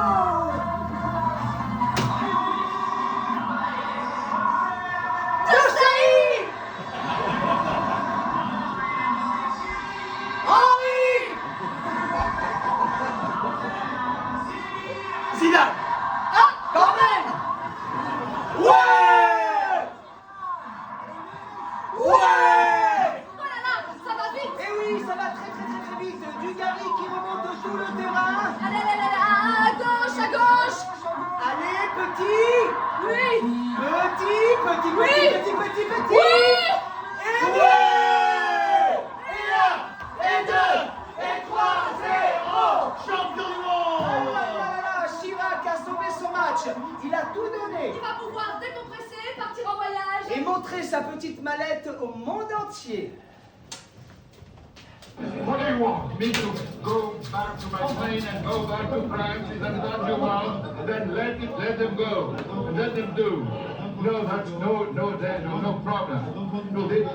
Zidane! Ah, quand même! Ouais! Ouais! Oh là là, ça va vite! Eh oui, ça va très vite. Dugarry qui remonte tout le terrain. Allez, à gauche! Allez, petit! Oui! Petit! Oui! Et ouais! Et 1, et 2, et 3, 0! Champion du monde! Chirac a sauvé son match. Il a tout donné. Il va pouvoir décompresser, partir en voyage. Et montrer sa petite mallette au monde entier. What do you want? Me to go back to my plane and go back to France? Is that what you want? Then let them go. Let them do. No, that's no problem. No, this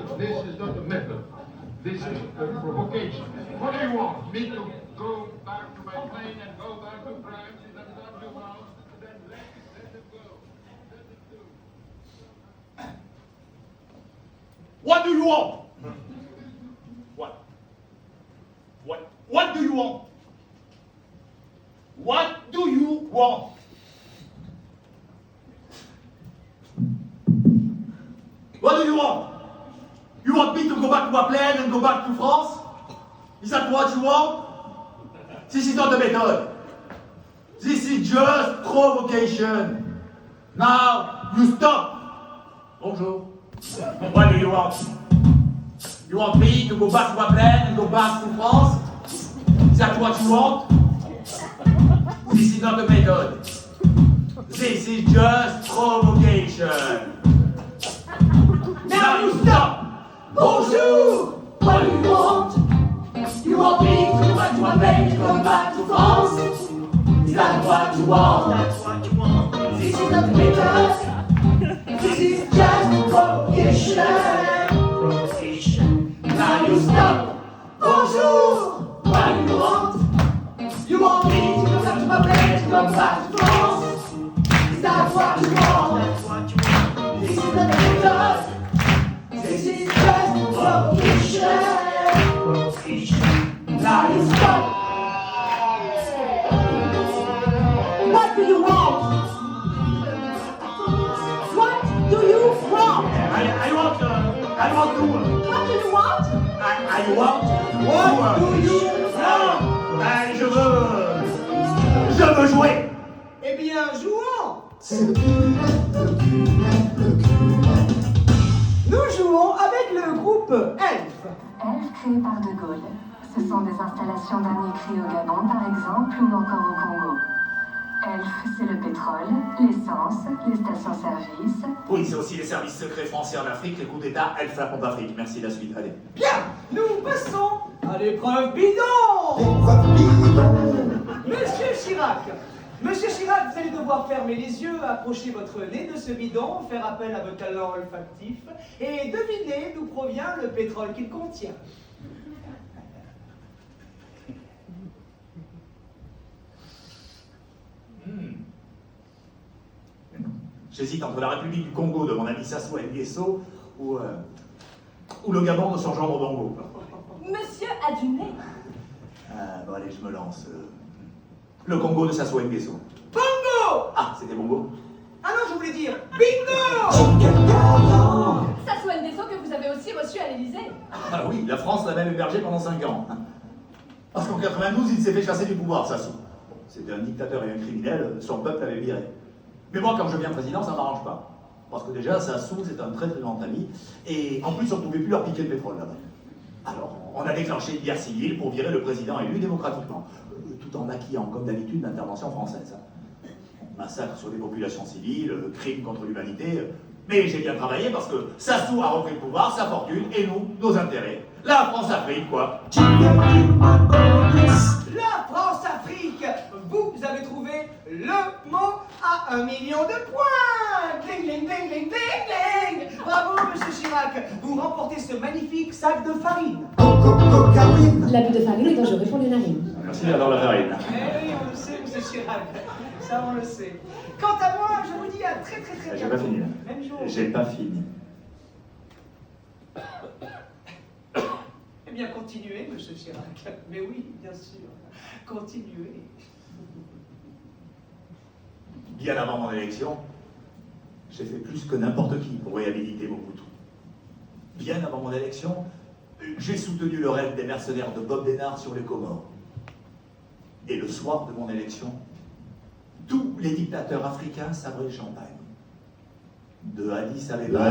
is not a method. This is a provocation. What do you want? Me to go back to my plane and go back to France? Is that what you want? Then let them go. Let them do. What do you want? What do you want? What do you want? What do you want? You want me to go back to a plane and go back to France? Is that what you want? This is not a method. This is just provocation. Now, you stop. Bonjour. What do you want? You want me to go back to a plane and go back to France? Is that what you want? This is not a method. This is just provocation. Now Now you stop! Bonjour! What do you want? You want me to go back to my place, go back to France? Is that what you want? This is not papers. This is just prohibition. Now you stop! Bonjour! What do you want? You want me to go back to my place, go back to France? Is that what you want? This is not papers. This is just prohibition. Now you stop! What do you want? What do you want? I want to. What do you want? I want. What do you want? Je veux jouer. Eh bien, jouons! Nous jouons avec le groupe Elf. Elf créé par De Gaulle. Ce sont des installations dernier cri au Gabon, par exemple, ou encore au Congo. Elf, c'est le pétrole, l'essence, les stations-service. Oui, c'est aussi les services secrets français en Afrique, les coups d'État, Elf la pompe Afrique. Merci, la suite, allez. Bien, nous passons à l'épreuve bidon. Monsieur Chirac, vous allez devoir fermer les yeux, approcher votre nez de ce bidon, faire appel à vos talents olfactifs et deviner d'où provient le pétrole qu'il contient. J'hésite entre la République du Congo de mon ami Sassou Nguesso ou le Gabon de son gendre Bongo. Monsieur a du nez. Bon allez, je me lance. Le Congo de Sassou Nguesso. Bongo! Ah, c'était Bongo? Ah non, je voulais dire bingo! Sassou Nguesso que vous avez aussi reçu à l'Élysée. Ah oui, la France l'a même hébergé pendant 5 ans. Parce qu'en 92, il s'est fait chasser du pouvoir, Sassou. C'était un dictateur et un criminel, son peuple l'avait viré. Mais moi, quand je deviens président, ça ne m'arrange pas. Parce que déjà, Sassou, c'est un très très grand ami. Et en plus, on ne pouvait plus leur piquer le pétrole là-bas. Alors, on a déclenché une guerre civile pour virer le président élu démocratiquement. Tout en maquillant, comme d'habitude, l'intervention française. Massacre sur les populations civiles, crimes contre l'humanité. Mais j'ai bien travaillé parce que Sassou a repris le pouvoir, sa fortune, et nous, nos intérêts. La France-Afrique, quoi. La France-Afrique, vous avez trouvé le mot à 1 million de points. Ding, ding, ding, ding, ding, ding. Bravo, monsieur Chirac. Vous remportez ce magnifique sac de farine. L'abus de farine est dangereux pour les narines. Merci d'avoir la farine. Eh oui, on le sait, monsieur Chirac. Ça, on le sait. Quant à moi, je vous dis à très très très J'ai bientôt. pas fini. Même jour. J'ai pas fini. Eh bien, continuez, monsieur Chirac. Mais oui, bien sûr. Continuez. Bien avant mon élection, j'ai fait plus que n'importe qui pour réhabiliter Mobutu. Bien avant mon élection, j'ai soutenu le rêve des mercenaires de Bob Denard sur les Comores. Et le soir de mon élection, tous les dictateurs africains sabraient le champagne. De Addis Abeba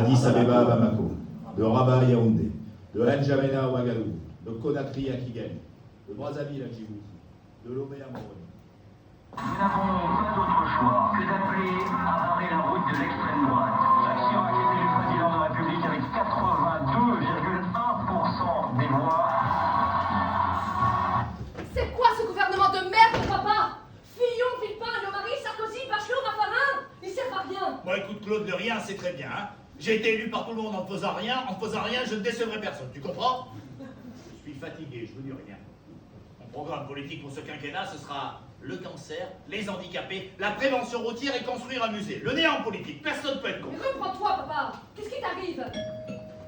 à Bamako, de Rabat à Yaoundé, de N'Djamena à Ouagadougou, de Conakry à Kigali, de Brazzaville à Djibouti, de Lomé à Moroni. Nous n'avons pas d'autre choix que d'appeler à barrer la route de l'extrême droite. Chirac est élu président de la République avec 82,1% des voix. C'est quoi ce gouvernement de merde, papa? Fillon, Villepin, Jean-Marie, Sarkozy, Bachelot, Raffarin, ils servent à rien. Bon, écoute, Claude, de rien, c'est très bien. Hein. J'ai été élu par tout le monde en faisant rien. En faisant rien, je ne décevrai personne. Tu comprends? Je suis fatigué, je veux dire rien. Mon programme politique pour ce quinquennat, ce sera le cancer, les handicapés, la prévention routière et construire un musée. Le néant politique, personne ne peut être con. Mais reprends-toi, papa. Qu'est-ce qui t'arrive?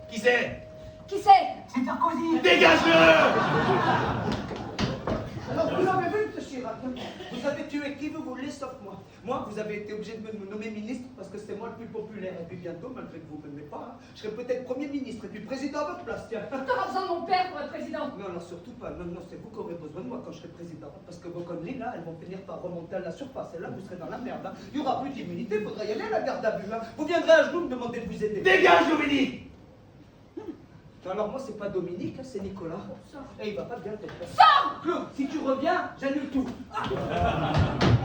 Qui c'est? Qui c'est? C'est Sarkozy. Dégage-le! Alors, vous avez vu, monsieur Chirac, vous avez tué qui vous voulez sauf moi. Moi, vous avez été obligé de me nommer ministre parce que c'est moi le plus populaire. Et puis bientôt, malgré que vous ne m'aimez pas, hein, je serai peut-être Premier ministre et puis président à votre place, tiens. T'as pas besoin de mon père pour être président. Non, non, surtout pas. Non, non, c'est vous qui aurez besoin de moi quand je serai président. Parce que vos conneries, là, elles vont finir par remonter à la surface. Et là, vous serez dans la merde. Hein. Il n'y aura plus d'immunité, il faudra y aller à la garde à vue. Hein. Vous viendrez à genoux me demander de vous aider. Dégage, Dominique! Alors moi, c'est pas Dominique, hein, c'est Nicolas. Et il va pas bien tête. Sors! Claude, si tu reviens, j'annule tout. Ah.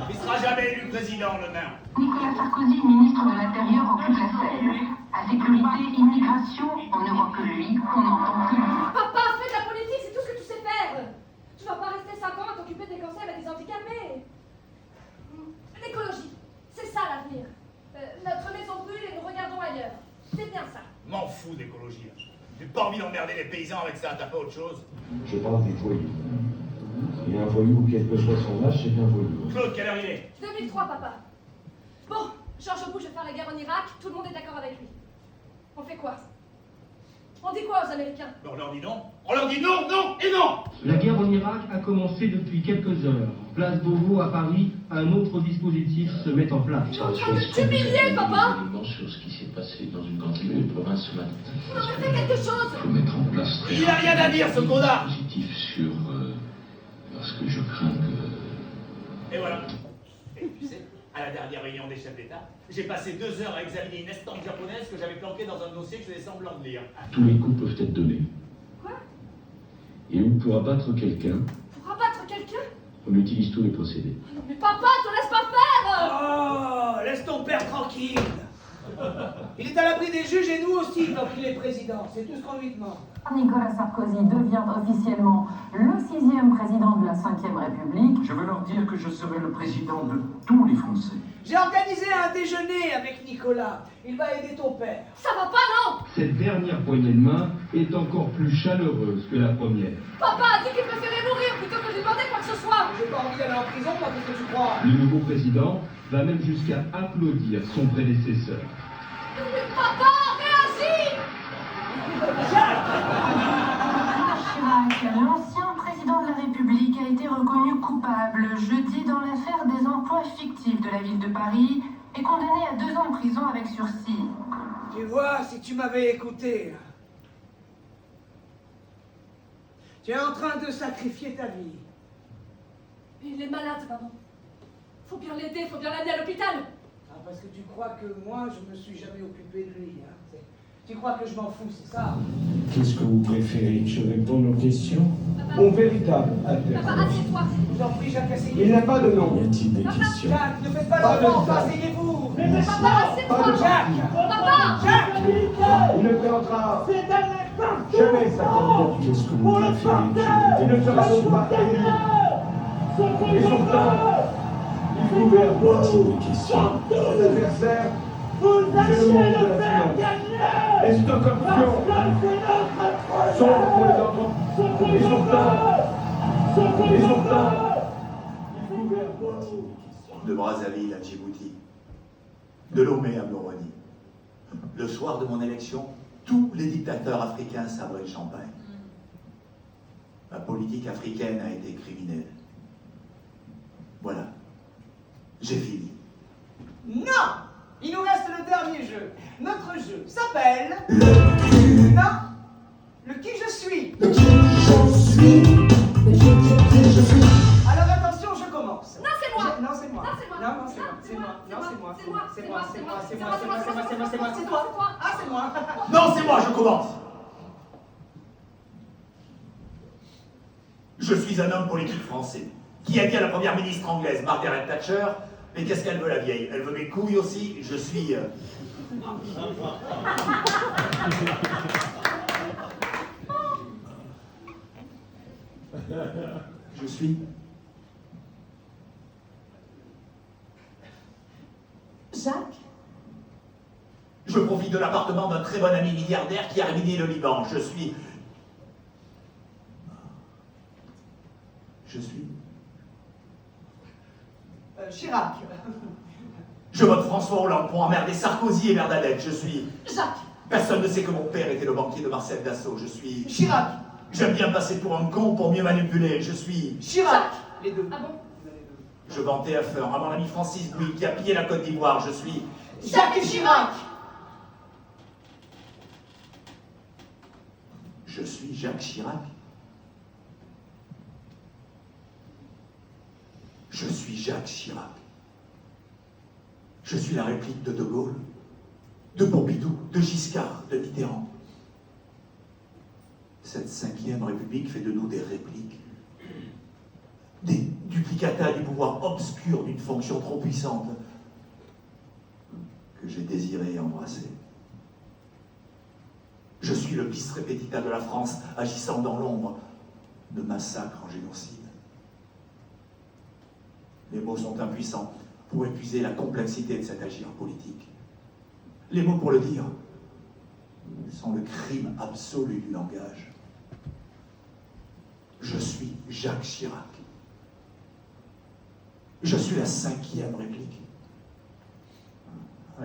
Il sera jamais élu président, le nain. Nicolas Sarkozy, ministre de l'Intérieur, occupe la scène. À sécurité, immigration démagogie. J'ai pas envie d'emmerder les paysans avec ça, t'as pas autre chose? Je parle des voyous. Et un voyou, quel que soit son âge, c'est un voyou. Claude, quelle heure il est? 2003, papa. Bon, George Bush veut faire la guerre en Irak, tout le monde est d'accord avec lui. On fait quoi? On dit quoi aux Américains? On leur dit non. On leur dit non, non et non. La guerre en Irak a commencé depuis quelques heures. Place Beauvau à Paris, un autre dispositif se met en place. Tu es en train de t'humilier, papa! Sur ce qui s'est passé dans une grande ville de province ce matin. On aurait fait quelque chose! Il faut mettre en place Il a rien à dire, ce connard! positif sur parce que je crains que. Et voilà. Et tu sais, à la dernière réunion des chefs d'État, j'ai passé 2 heures à examiner une estampe japonaise que j'avais planquée dans un dossier que je faisais semblant de lire. Tous les coups peuvent être donnés. Quoi? Et où pour abattre quelqu'un, Pour abattre quelqu'un? on utilise tous les procédés. Non mais papa, te laisse pas faire! Oh, laisse ton père tranquille. Il est à l'abri des juges et nous aussi tant qu'il est président. C'est tout ce qu'on lui demande. Nicolas Sarkozy devient officiellement le 6e président de la 5e République. Je veux leur dire que je serai le président de tous les Français. J'ai organisé un déjeuner avec Nicolas. Il va aider ton père. Ça va pas, non? Cette dernière poignée de main est encore plus chaleureuse que la première. Papa a dit qu'il préférait mourir plutôt que de lui demander quoi que ce soit! J'ai pas envie d'aller en prison, moi, qu'est-ce que tu crois? Le nouveau président va même jusqu'à applaudir son prédécesseur. Mais papa, réagis! Chirac, l'ancien président de la République, a été reconnu coupable jeudi dans l'affaire des emplois fictifs de la ville de Paris et condamné à 2 ans de prison avec sursis. Tu vois, si tu m'avais écouté, tu es en train de sacrifier ta vie. Il est malade, maman. Faut bien l'aider, faut bien l'amener à l'hôpital. Ah, parce que tu crois que moi, je me suis jamais occupé de lui. Hein. Tu crois que je m'en fous, c'est ça? Qu'est-ce que vous préférez que je réponde aux questions? Mon véritable Papa, interrogateur. assieds-toi. Je vous en prie, Jacques, asseyez-vous. Il n'a pas de nom. Y a-t-il des questions? Jacques, ne faites pas Pas de de vent, ça. asseyez-vous. Papa, assieds-toi. Jacques! Papa! Jacques! Il ne présentera jamais sa candidature. Qu'est-ce que vous préférez que je Il ne sera donc pas élu. Et pourtant, il gouverne. Y a-t-il des questions? Son adversaire, c'est le monde de la finance. Les stocks options sont pour les entreprises. Et pourtant, il gouverne. De Brazzaville à Djibouti, de Lomé à Moroni. Le soir de mon élection, tous les dictateurs africains sabraient le champagne. La politique africaine a été criminelle. Voilà. J'ai fini. Non! Il nous reste le dernier jeu. Notre jeu s'appelle... Non! Le qui je suis. Le qui je suis. Le qui je suis. Alors attention, je commence. Non, c'est moi. Non, c'est moi. Non, c'est moi. Non, non, c'est moi. C'est moi. Non, c'est moi. C'est moi. C'est moi. C'est moi. C'est moi. C'est moi. C'est moi. C'est moi. C'est moi. C'est toi. Ah, c'est moi. Non, c'est moi, je commence. Je suis un homme politique français qui a dit à la première ministre anglaise, Margaret Thatcher, mais qu'est-ce qu'elle veut la vieille? Elle veut mes couilles aussi? Je suis... Je suis... Jacques? Je profite de l'appartement d'un très bon ami milliardaire qui a ruiné le Liban. Je suis... Chirac. Je vote François Hollande pour emmerder Sarkozy et Bernadette. Je suis... Jacques. Personne ne sait que mon père était le banquier de Marcel Dassault. Je suis... Chirac. J'aime bien passer pour un con pour mieux manipuler. Je suis... Chirac. Les deux. Ah bon? Je vends TF1 à mon ami Francis Bouy qui a pillé la Côte d'Ivoire. Je suis... Jacques Chirac. Je suis Jacques Chirac. Je suis Jacques Chirac. Je suis la réplique de De Gaulle, de Pompidou, de Giscard, de Mitterrand. Cette 5e République fait de nous des répliques, des duplicata du pouvoir obscur d'une fonction trop puissante que j'ai désiré embrasser. Je suis le bis repetita de la France agissant dans l'ombre de massacre en génocide. Les mots sont impuissants pour épuiser la complexité de cet agir politique. Les mots pour le dire sont le crime absolu du langage. Je suis Jacques Chirac. Je suis la 5e réplique.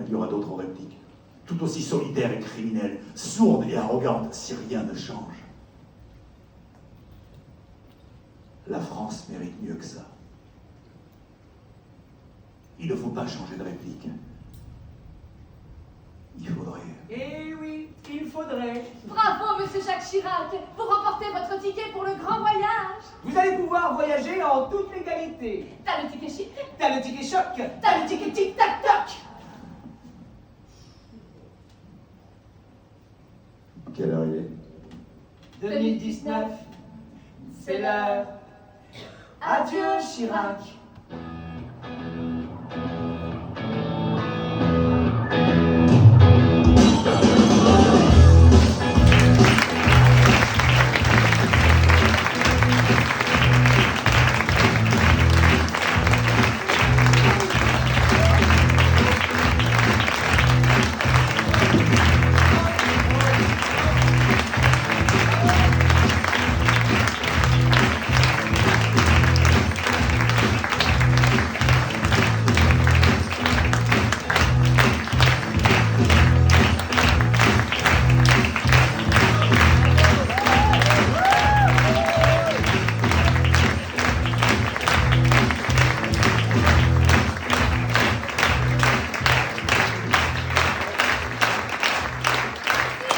Il y aura d'autres répliques, tout aussi solitaires et criminelles, sourdes et arrogantes, si rien ne change. La France mérite mieux que ça. Il ne faut pas changer de réplique. Il faudrait... Eh oui, il faudrait. Bravo, monsieur Jacques Chirac. Vous remportez votre ticket pour le grand voyage. Vous allez pouvoir voyager en toute légalité. T'as le ticket chic. T'as le ticket choc. T'as le ticket tic-tac-toc. Quelle heure il est? 2019, c'est l'heure. Adieu Chirac.